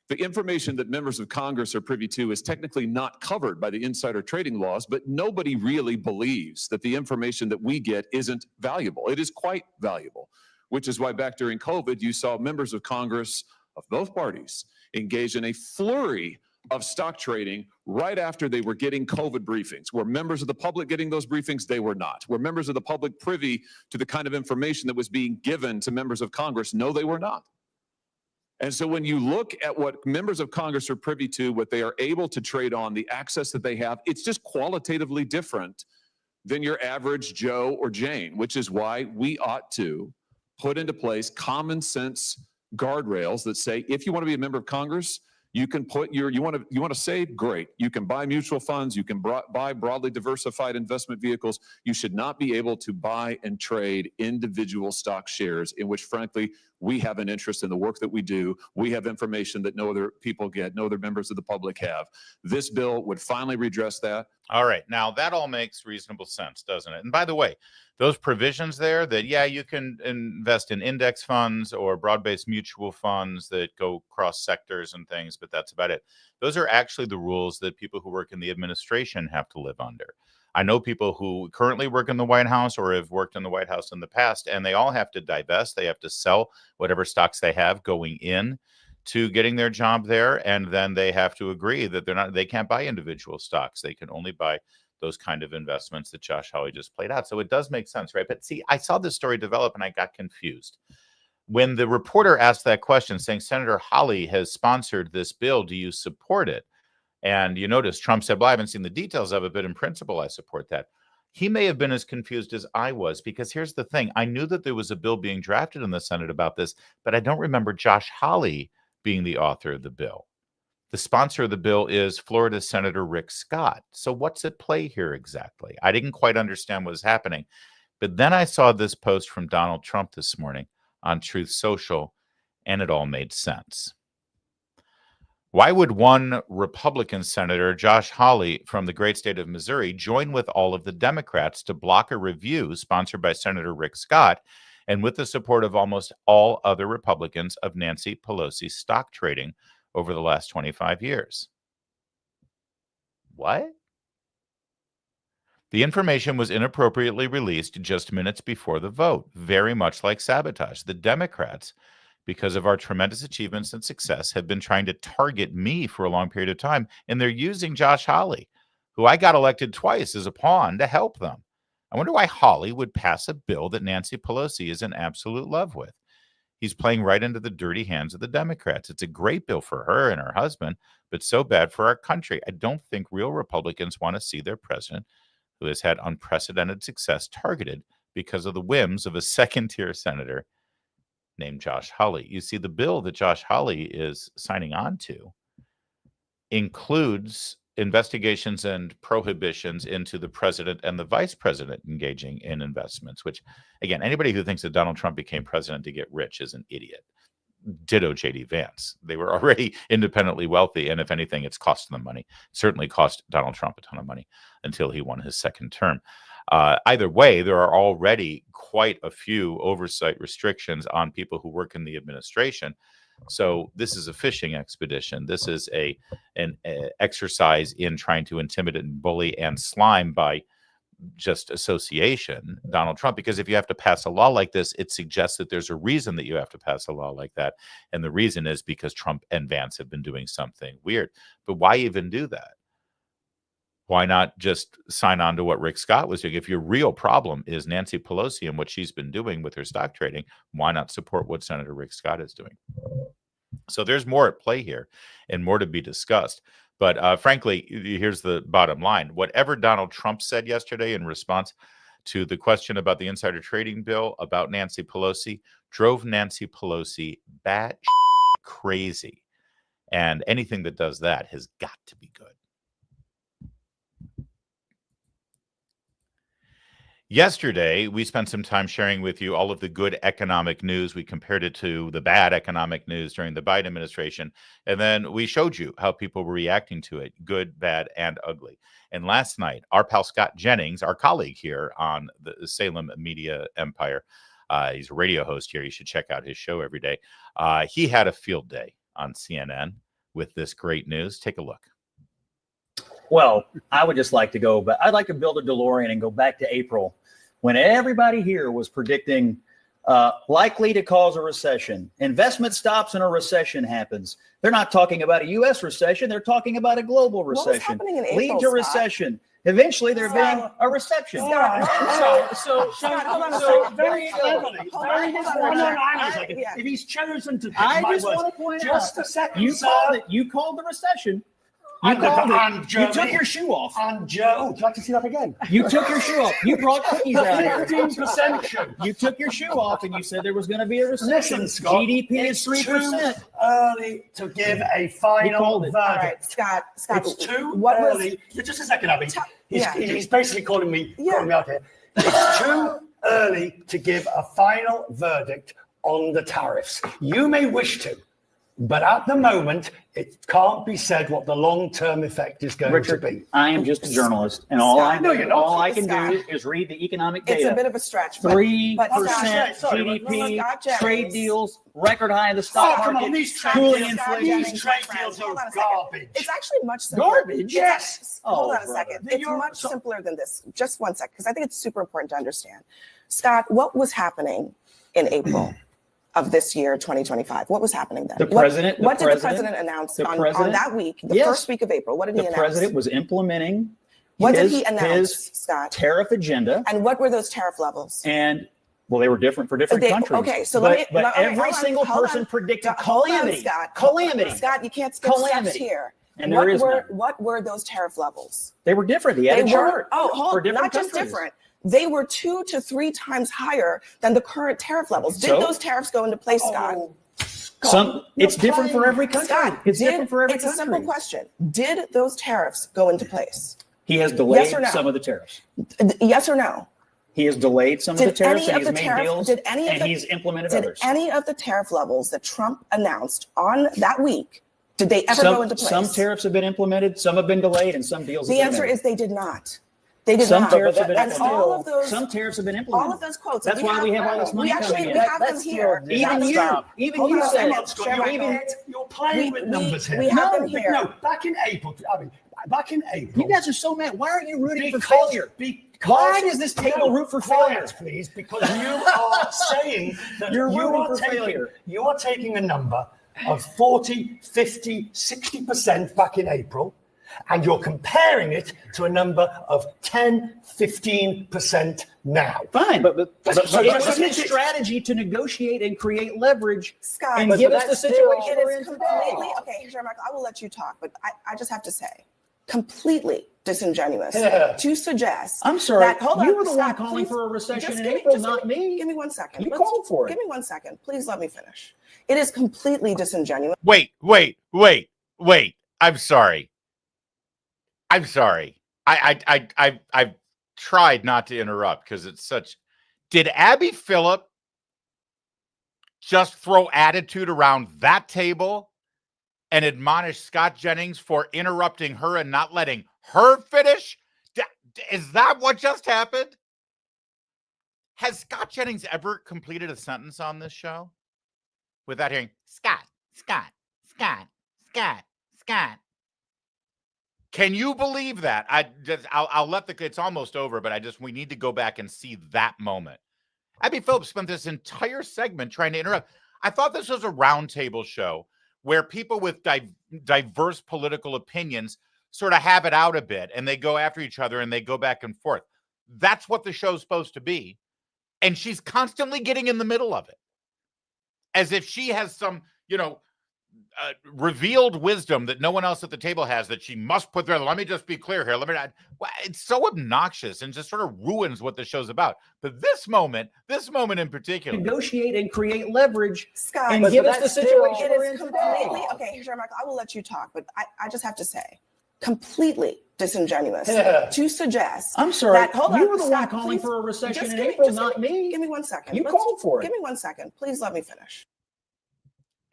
the information that members of Congress are privy to is technically not covered by the insider trading laws, but nobody really believes that the information that we get isn't valuable. It is quite valuable, which is why back during COVID, you saw members of Congress of both parties engage in a flurry of stock trading right after they were getting COVID briefings. Were members of the public getting those briefings? They were not. Were members of the public privy to the kind of information that was being given to members of Congress? No, they were not. And so when you look at what members of Congress are privy to, what they are able to trade on, the access that they have, it's just qualitatively different than your average Joe or Jane, which is why we ought to put into place common sense guardrails that say, if you want to be a member of Congress, you can put you want to save, great. You can buy mutual funds, you can buy broadly diversified investment vehicles. You should not be able to buy and trade individual stock shares in which, frankly, we have an interest in the work that we do. We have information that no other people get, no other members of the public have. This bill would finally redress that. All right. Now, that all makes reasonable sense, doesn't it? And by the way, those provisions there that, yeah, you can invest in index funds or broad-based mutual funds that go cross sectors and things, but that's about it. Those are actually the rules that people who work in the administration have to live under. I know people who currently work in the White House or have worked in the White House in the past, and they all have to divest. They have to sell whatever stocks they have going in to getting their job there, and then they have to agree that they can't buy individual stocks. They can only buy those kind of investments that Josh Hawley just played out. So it does make sense, right? But see, I saw this story develop and I got confused. When the reporter asked that question, saying, Senator Hawley has sponsored this bill, do you support it? And you notice Trump said, well, I haven't seen the details of it, but in principle, I support that. He may have been as confused as I was, because here's the thing. I knew that there was a bill being drafted in the Senate about this, but I don't remember Josh Hawley being the author of the bill. The sponsor of the bill is Florida Senator Rick Scott. So what's at play here exactly? I didn't quite understand what was happening. But then I saw this post from Donald Trump this morning on Truth Social, and it all made sense. Why would one Republican senator, Josh Hawley from the great state of Missouri, join with all of the Democrats to block a review sponsored by Senator Rick Scott and with the support of almost all other Republicans of Nancy Pelosi's stock trading over the last 25 years? What? The information was inappropriately released just minutes before the vote, very much like sabotage. The Democrats, because of our tremendous achievements and success, have been trying to target me for a long period of time, and they're using Josh Hawley, who I got elected twice, as a pawn to help them. I wonder why Hawley would pass a bill that Nancy Pelosi is in absolute love with. He's playing right into the dirty hands of the Democrats. It's a great bill for her and her husband, but so bad for our country. I don't think real Republicans want to see their president, who has had unprecedented success, targeted because of the whims of a second-tier senator named Josh Hawley. You see, the bill that Josh Hawley is signing on to includes investigations and prohibitions into the president and the vice president engaging in investments, which, again, anybody who thinks that Donald Trump became president to get rich is an idiot. Ditto JD Vance. They were already independently wealthy, and if anything, it's cost them money. Certainly cost Donald Trump a ton of money until he won his second term. Either way, there are already quite a few oversight restrictions on people who work in the administration. So this is a fishing expedition. This is an exercise in trying to intimidate and bully and slime by just association Donald Trump, because if you have to pass a law like this, it suggests that there's a reason that you have to pass a law like that. And the reason is because Trump and Vance have been doing something weird. But why even do that? Why not just sign on to what Rick Scott was doing? If your real problem is Nancy Pelosi and what she's been doing with her stock trading, why not support what Senator Rick Scott is doing? So there's more at play here and more to be discussed. But frankly, here's the bottom line. Whatever Donald Trump said yesterday in response to the question about the insider trading bill about Nancy Pelosi drove Nancy Pelosi bat crazy. And anything that does that has got to be good. Yesterday, we spent some time sharing with you all of the good economic news. We compared it to the bad economic news during the Biden administration. And then we showed you how people were reacting to it, good, bad, and ugly. And last night, our pal Scott Jennings, our colleague here on the Salem Media Empire, he's a radio host here. You should check out his show every day. He had a field day on CNN with this great news. Take a look. Well, I would just like to go, but I'd like to build a DeLorean and go back to April when everybody here was predicting likely to cause a recession. Investment stops and a recession happens. They're not talking about a U.S. recession. They're talking about a global recession. What was happening in April, lead to recession. Eventually, there being a reception. Hold on a second. Very cleverly. If he's chosen to pick I my just words, want to point just out, a second, you sir. called it. You called the recession. You And called it. and You took your shoe off. And Joe, oh, would you like to see that again? You took your shoe off. You brought cookies out here. 15% shoe. You took your shoe off and you said there was going to be a recession. Listen, Scott, GDP is it's 3%. too early to give a final called it. verdict. All right, Scott, It's too what was- early. Just a second, Abby. Yeah. He's basically calling me out here. It's too early to give a final verdict on the tariffs. You may wish to, but at the moment, it can't be said what the long-term effect is going Richard, to be. I am just a journalist, and all I No, you're not. all I can Scott. do is read the economic It's a data. bit of a stretch. but- 3% Scott, sorry, GDP, Scott Jennings. trade deals, record high in the stock Oh, come market, on, these trade cooling deals, inflation. these trade deals are Hold on a second. garbage. It's actually much simpler. Garbage? Yes. Hold Oh, on a second. brother. It's much simpler than this. Just one second, because I think it's super important to understand. Scott, what was happening in April of this year, 2025? What was happening then? The president- What the did the president- president announce the on president- that week, the Yes. first week of April? What did he The announce? president was implementing What did his, he announce, his Scott? tariff agenda, And what were those tariff levels? and well, they were different for different countries. Okay, so but, let me. but okay, every hold on, single hold person on. predicted Hold on, calamity. Scott. Calamity. Scott, you can't skip steps Calamity. here. And there is none. What were those tariff levels? They were different. He had a They chart were, for different not just countries. different. They were 2 to 3 times higher than the current tariff levels. Did So? those tariffs go into place, Scott? It's different for every country. Scott, It's different for every it's country. a simple question. Did those tariffs go into place? He has delayed Yes or no? some of the tariffs. Yes or no? He has delayed some of the Did tariffs, any and of he's the made tariff? deals, Did any of and the? he's implemented Did others. any of the tariff levels that Trump announced on that week? Did they ever go into place? Some tariffs have been implemented, some have been delayed, and some deals. The have been answer made. is they did not. They did Some not. tariffs have been And implemented. all of those, Some tariffs have been implemented. all of those quotes. That's why we have all this money We actually coming in. we have them here. Even you, Hold you on a said, second. You're playing with numbers here. We have them No, here. No, back in April, you guys are so mad. Why aren't you rooting for Because- failure? because- Why does this table root for failure? Quiet, please, because you are saying that You're you rooting are for taking, failure. you are taking a number of 40, 50, 60% back in April, and you're comparing it to a number of 10, 15% now. Fine, but so it that's- was his strategy to negotiate and create leverage Scott, and but give us the that's still- situation It we're is in completely today. okay, Sir Michael. I will let you talk, but I just have to say, completely disingenuous Yeah. to suggest. I'm sorry, that, hold on, you were the one Scott, calling please, for a recession just in give me- April, just not me. Give me 1 second. You Let's- called for it. Give me 1 second. Please let me finish. It is completely disingenuous. Wait. I'm sorry. I've tried not to interrupt because it's such. Did Abby Phillip just throw attitude around that table and admonish Scott Jennings for interrupting her and not letting her finish? Is that what just happened? Has Scott Jennings ever completed a sentence on this show without hearing Scott, Scott, Scott, Scott, Scott? Can you believe that? I'll let it's almost over, but we need to go back and see that moment. Abby Phillips spent this entire segment trying to interrupt. I thought this was a roundtable show where people with diverse political opinions sort of have it out a bit and they go after each other and they go back and forth. That's what the show's supposed to be. And she's constantly getting in the middle of it as if she has some, revealed wisdom that no one else at the table has that she must put there. Let me just be clear here. It's so obnoxious and just sort of ruins what the show's about. But this moment in particular, negotiate and create leverage, Scott, and give us the situation we're in today. Okay, Michael, I will let you talk, but I just have to say, completely disingenuous to suggest. I'm sorry. That, hold you on, were the Scott, one calling please, for a recession in April, not me. Give me 1 second. You called for it. Give me 1 second. Please let me finish.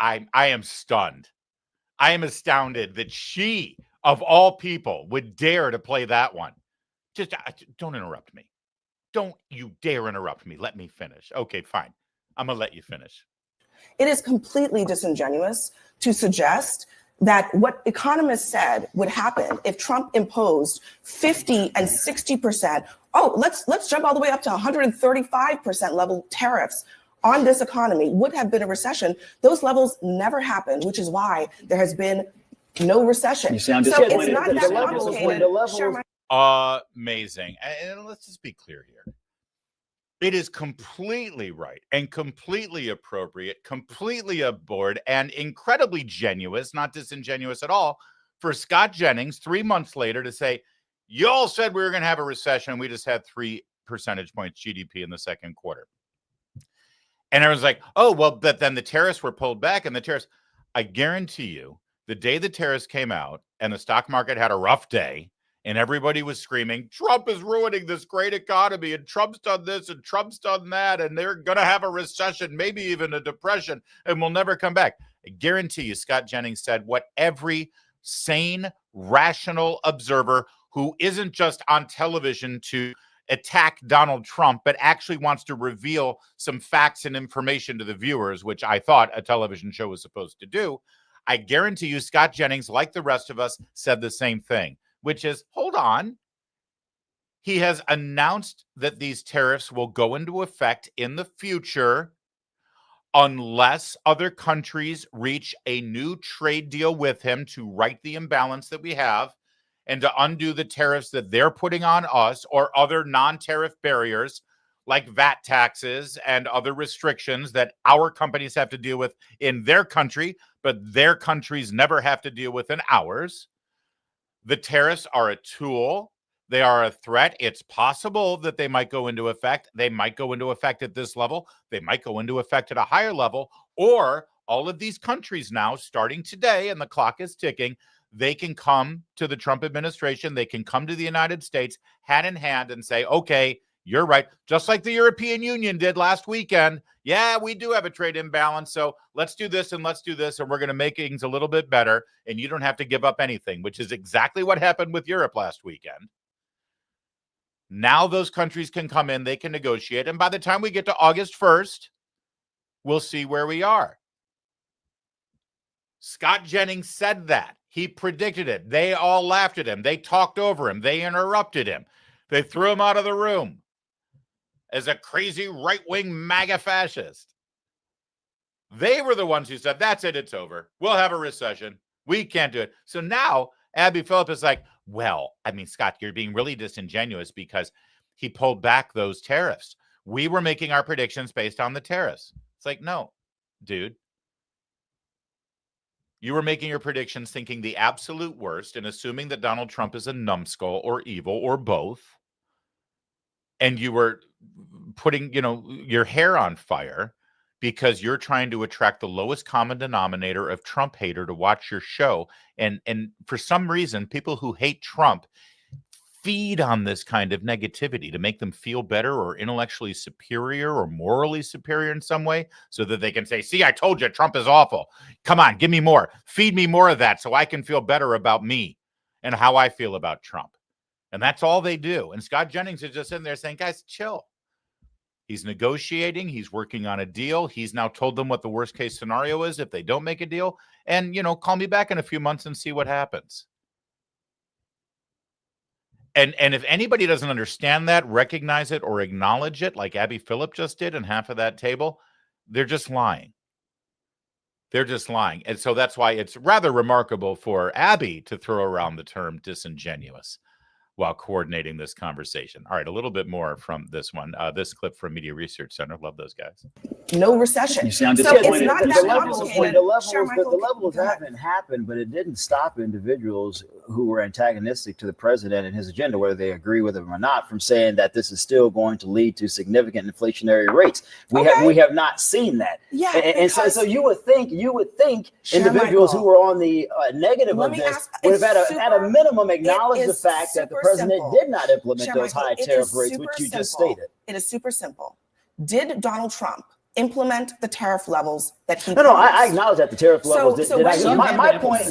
I am stunned. I am astounded that she, of all people, would dare to play that one. Just don't interrupt me. Don't you dare interrupt me. Let me finish. Okay, fine. I'm going to let you finish. It is completely disingenuous to suggest that what economists said would happen if Trump imposed 50 and 60%. Oh, let's jump all the way up to 135% level tariffs on this economy would have been a recession. Those levels never happened, which is why there has been no recession. You sound so disappointed. it's not that complicated. Amazing. And let's just be clear here. It is completely right and completely appropriate, completely aboard, and incredibly genuine, not disingenuous at all, for Scott Jennings 3 months later to say, y'all said we were going to have a recession. We just had 3 percentage points GDP in the second quarter. And everyone's like, oh, well, but then the tariffs were pulled back and the tariffs. I guarantee you, the day the tariffs came out and the stock market had a rough day and everybody was screaming, Trump is ruining this great economy and Trump's done this and Trump's done that and they're going to have a recession, maybe even a depression, and we'll never come back. I guarantee you, Scott Jennings said what every sane, rational observer who isn't just on television to attack Donald Trump, but actually wants to reveal some facts and information to the viewers, which I thought a television show was supposed to do. I guarantee you, Scott Jennings, like the rest of us, said the same thing, which is, hold on. He has announced that these tariffs will go into effect in the future unless other countries reach a new trade deal with him to right the imbalance that we have and to undo the tariffs that they're putting on us or other non-tariff barriers like VAT taxes and other restrictions that our companies have to deal with in their country, but their countries never have to deal with in ours. The tariffs are a tool. They are a threat. It's possible that they might go into effect. They might go into effect at this level. They might go into effect at a higher level. Or all of these countries now, starting today, and the clock is ticking, they can come to the Trump administration. They can come to the United States hand in hand and say, okay, you're right. Just like the European Union did last weekend. Yeah, we do have a trade imbalance. So let's do this and let's do this. And we're going to make things a little bit better. And you don't have to give up anything, which is exactly what happened with Europe last weekend. Now those countries can come in, they can negotiate. And by the time we get to August 1st, we'll see where we are. Scott Jennings said that. He predicted it. They all laughed at him. They talked over him. They interrupted him. They threw him out of the room as a crazy right-wing MAGA fascist. They were the ones who said, that's it, it's over. We'll have a recession. We can't do it. So now Abby Phillips is like, well, I mean, Scott, you're being really disingenuous because he pulled back those tariffs. We were making our predictions based on the tariffs. It's like, no, dude. You were making your predictions thinking the absolute worst and assuming that Donald Trump is a numbskull or evil or both. And you were putting, your hair on fire because you're trying to attract the lowest common denominator of Trump hater to watch your show. And for some reason, people who hate Trump feed on this kind of negativity to make them feel better or intellectually superior or morally superior in some way so that they can say, see, I told you Trump is awful. Come on, give me more. Feed me more of that so I can feel better about me and how I feel about Trump. And that's all they do. And Scott Jennings is just sitting there saying, guys, chill. He's negotiating. He's working on a deal. He's now told them what the worst case scenario is if they don't make a deal. And, call me back in a few months and see what happens. And if anybody doesn't understand that, recognize it, or acknowledge it, like Abby Phillip just did and half of that table, they're just lying. They're just lying. And so that's why it's rather remarkable for Abby to throw around the term disingenuous while coordinating this conversation. All right, a little bit more from this one. This clip from Media Research Center. Love those guys. No recession. You sound so it's disappointed. not that complicated. The levels haven't happened, but it didn't stop individuals who were antagonistic to the president and his agenda, whether they agree with him or not, from saying that this is still going to lead to significant inflationary rates. We have not seen that. Yeah, and so you would think individuals who were on the negative of this would have at a minimum acknowledged the fact that the president did not implement those high tariff rates, which you just stated. It is super simple. Did Donald Trump implement the tariff levels that he No, I acknowledge that the tariff levels my point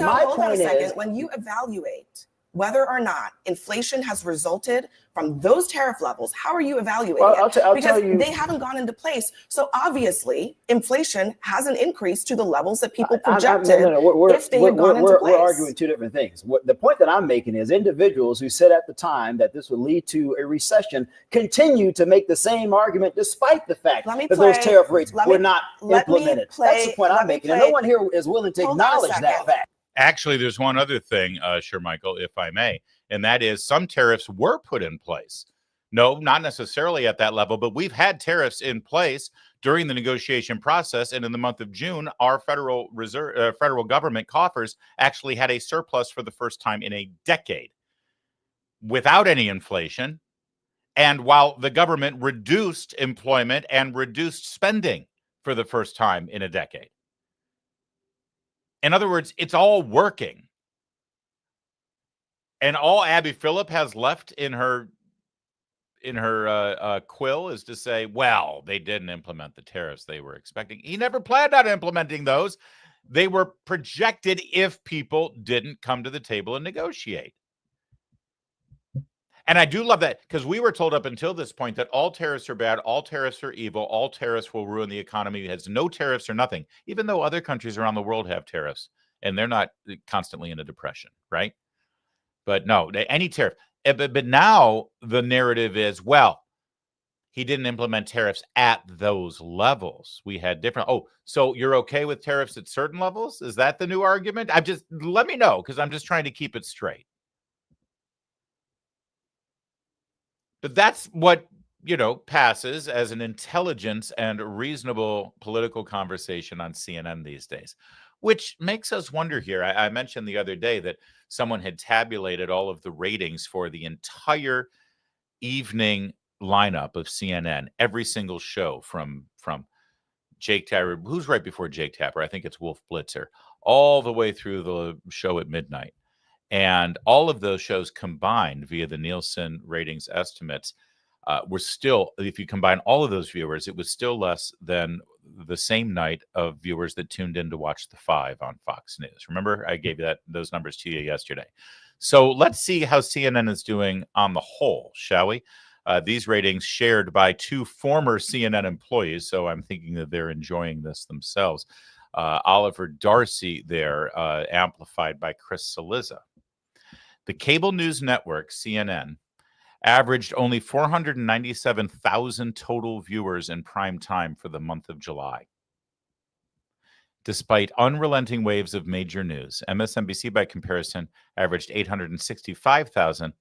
is when you evaluate whether or not inflation has resulted from those tariff levels, how are you evaluating it? Because they haven't gone into place. So obviously, inflation hasn't increased to the levels that people projected if they had gone into place. We're arguing two different things. The point that I'm making is individuals who said at the time that this would lead to a recession continue to make the same argument despite the fact that those tariff rates were not implemented. That's the point I'm making. And no one here is willing to acknowledge that fact. Actually, there's one other thing, Michael, if I may, and that is some tariffs were put in place. No, not necessarily at that level, but we've had tariffs in place during the negotiation process. And in the month of June, our federal government coffers actually had a surplus for the first time in a decade without any inflation. And while the government reduced employment and reduced spending for the first time in a decade. In other words, it's all working. And all Abby Phillip has left in her quill is to say, well, they didn't implement the tariffs they were expecting. He never planned on implementing those. They were projected if people didn't come to the table and negotiate. And I do love that because we were told up until this point that all tariffs are bad, all tariffs are evil, all tariffs will ruin the economy. It has no tariffs or nothing, even though other countries around the world have tariffs and they're not constantly in a depression, right? But no, any tariff. But now the narrative is, well, he didn't implement tariffs at those levels. We had different. Oh, so you're okay with tariffs at certain levels? Is that the new argument? Let me know because I'm just trying to keep it straight. But that's what, passes as an intelligent and reasonable political conversation on CNN these days, which makes us wonder here. I mentioned the other day that someone had tabulated all of the ratings for the entire evening lineup of CNN, every single show from Jake Tapper, who's right before Jake Tapper, I think it's Wolf Blitzer, all the way through the show at midnight. And all of those shows combined via the Nielsen ratings estimates were still, if you combine all of those viewers, it was still less than the same night of viewers that tuned in to watch The Five on Fox News. Remember, I gave you those numbers to you yesterday. So let's see how CNN is doing on the whole, shall we? These ratings shared by two former CNN employees, so I'm thinking that they're enjoying this themselves. Oliver Darcy there, amplified by Chris Cillizza. The cable news network, CNN, averaged only 497,000 total viewers in prime time for the month of July. Despite unrelenting waves of major news, MSNBC, by comparison, averaged 865,000.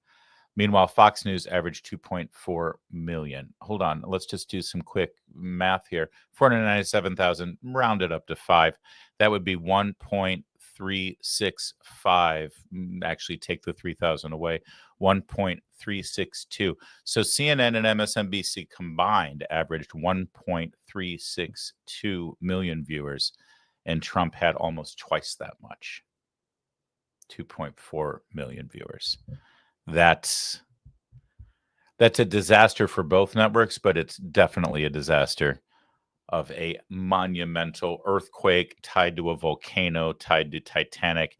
Meanwhile, Fox News averaged 2.4 million. Hold on, let's just do some quick math here. 497,000, rounded up to 5. That would be 1.365. Actually, take the 3,000 away. 1.362. So CNN and MSNBC combined averaged 1.362 million viewers, and Trump had almost twice that much. 2.4 million viewers. That's That's a disaster for both networks, but it's definitely a disaster of a monumental earthquake tied to a volcano, tied to Titanic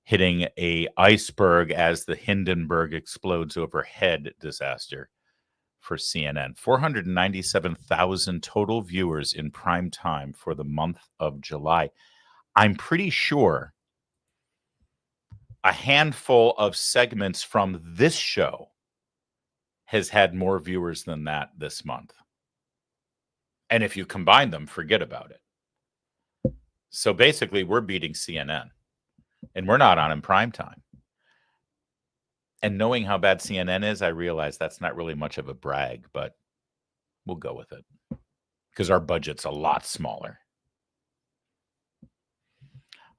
hitting a iceberg as the Hindenburg explodes overhead disaster for CNN. 497,000 total viewers in prime time for the month of July. I'm pretty sure a handful of segments from this show has had more viewers than that this month. And if you combine them, forget about it. So basically, we're beating CNN. And we're not on in prime time. And knowing how bad CNN is, I realize that's not really much of a brag, but we'll go with it because our budget's a lot smaller.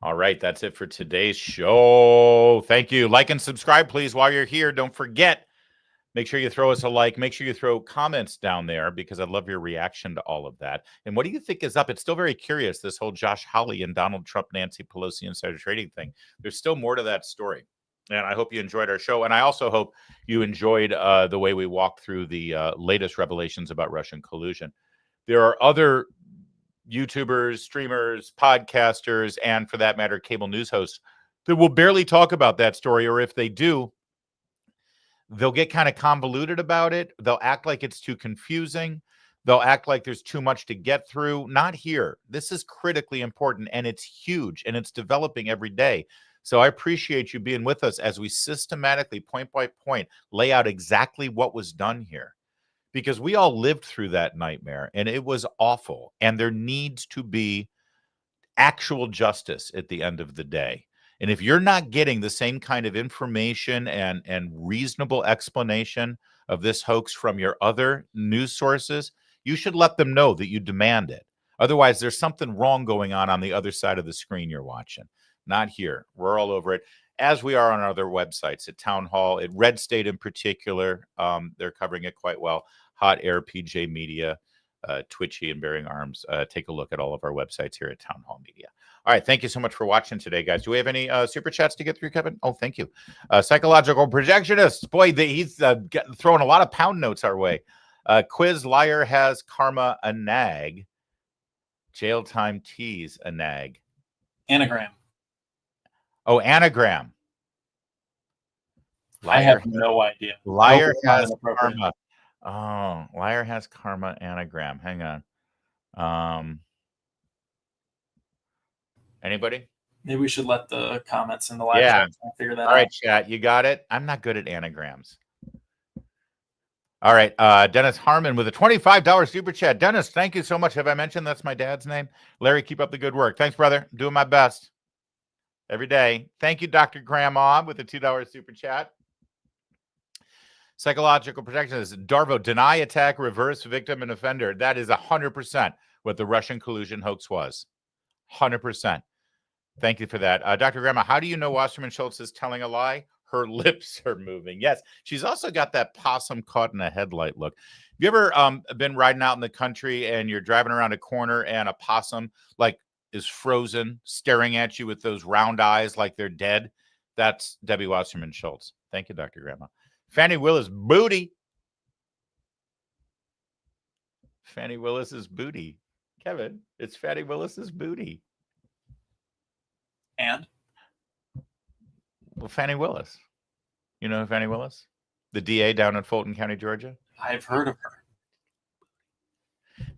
All right, that's it for today's show. Thank you. Like and subscribe, please, while you're here. Don't forget, make sure you throw us a like. Make sure you throw comments down there because I'd love your reaction to all of that. And what do you think is up? It's still very curious, this whole Josh Hawley and Donald Trump, Nancy Pelosi insider trading thing. There's still more to that story. And I hope you enjoyed our show. And I also hope you enjoyed the way we walked through the latest revelations about Russian collusion. There are other YouTubers, streamers, podcasters, and for that matter, cable news hosts that will barely talk about that story. Or if they do, they'll get kind of convoluted about it. They'll act like it's too confusing. They'll act like there's too much to get through. Not here. This is critically important, and it's huge, and it's developing every day. So I appreciate you being with us as we systematically, point by point, lay out exactly what was done here. Because we all lived through that nightmare, and it was awful. And there needs to be actual justice at the end of the day. And if you're not getting the same kind of information and reasonable explanation of this hoax from your other news sources, you should let them know that you demand it. Otherwise, there's something wrong going on the other side of the screen you're watching. Not here. We're all over it, as we are on other websites, at Town Hall, at Red State in particular. They're covering it quite well. Hot Air, PJ Media, Twitchy, and Bearing Arms. Take a look at all of our websites here at Town Hall Media. All right, thank you so much for watching today, guys. Do we have any super chats to get through, Kevin? Oh, thank you. Psychological Projectionist. Boy, he's throwing a lot of pound notes our way. Quiz Liar has karma a nag. Jail time tease a nag. Anagram. Oh, anagram. Liar, I have no idea. Liar has karma. Oh, liar has karma anagram. Hang on. Anybody? Maybe we should let the comments in the live chat figure that out. All right, chat. You got it? I'm not good at anagrams. All right. Dennis Harmon with a $25 super chat. Dennis, thank you so much. Have I mentioned that's my dad's name? Larry, keep up the good work. Thanks, brother. Doing my best every day. Thank you, Dr. Grandma, with a $2 super chat. Psychological protection is Darvo, deny attack, reverse victim and offender. That is 100% what the Russian collusion hoax was. 100%. Thank you for that. Dr. Grandma, how do you know Wasserman Schultz is telling a lie? Her lips are moving. Yes. She's also got that possum caught in a headlight look. Have you ever been riding out in the country and you're driving around a corner and a possum is frozen, staring at you with those round eyes like they're dead? That's Debbie Wasserman Schultz. Thank you, Dr. Grandma. Fannie Willis booty. Fannie Willis's booty. Kevin, it's Fannie Willis's booty. And? Well, Fannie Willis. You know Fannie Willis? The DA down in Fulton County, Georgia? I've heard of her.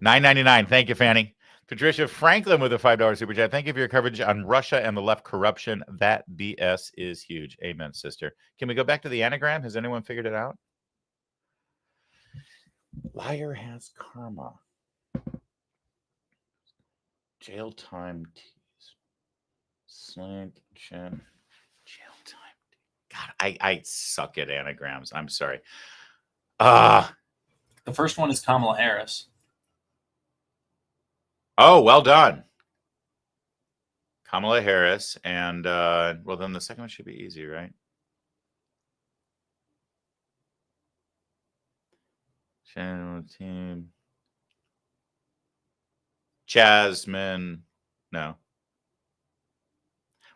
$9.99. Thank you, Fannie. Patricia Franklin with a $5 super chat. Thank you for your coverage on Russia and the left corruption. That BS is huge. Amen, sister. Can we go back to the anagram? Has anyone figured it out? Liar has karma. Jail time tease. Slant chin. Jail time. God, I suck at anagrams. I'm sorry. The first one is Kamala Harris. Oh, well done. Kamala Harris. And, well, then the second one should be easy, right? Channel team. Jasmine. No.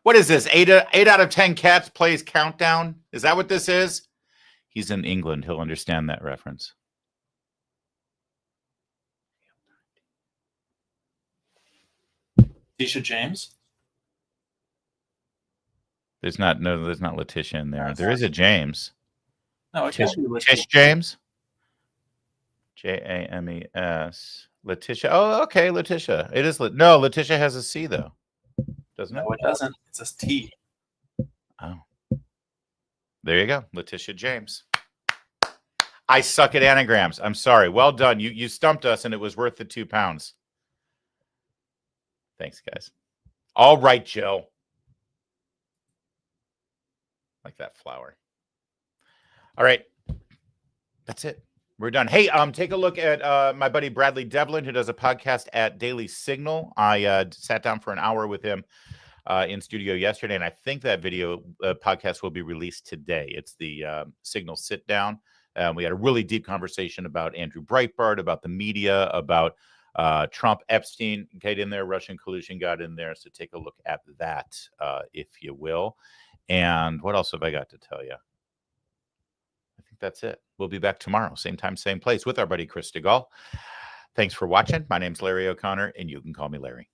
What is this? 8 out of 10 cats plays countdown? Is that what this is? He's in England. He'll understand that reference. Tisha James? There's not Letitia in there. There is a James. No, it can't be Letitia. Tish James? James. Letitia. Oh, okay, Letitia. It is. No, Letitia has a C, though. Doesn't it? No, it doesn't. It's a T. Oh. There you go. Letitia James. I suck at anagrams. I'm sorry. Well done. You stumped us, and it was worth the £2. Thanks, guys. All right, Joe. Like that flower. All right. That's it. We're done. Hey, take a look at my buddy Bradley Devlin, who does a podcast at Daily Signal. I sat down for an hour with him in studio yesterday, and I think that video podcast will be released today. It's the Signal sit down. We had a really deep conversation about Andrew Breitbart, about the media, about Trump, Epstein, get in there, Russian collusion got in there. So take a look at that, if you will. And what else have I got to tell you? I think that's it. We'll be back tomorrow, same time, same place, with our buddy Chris DeGaulle. Thanks for watching. My name's Larry O'Connor, and you can call me Larry.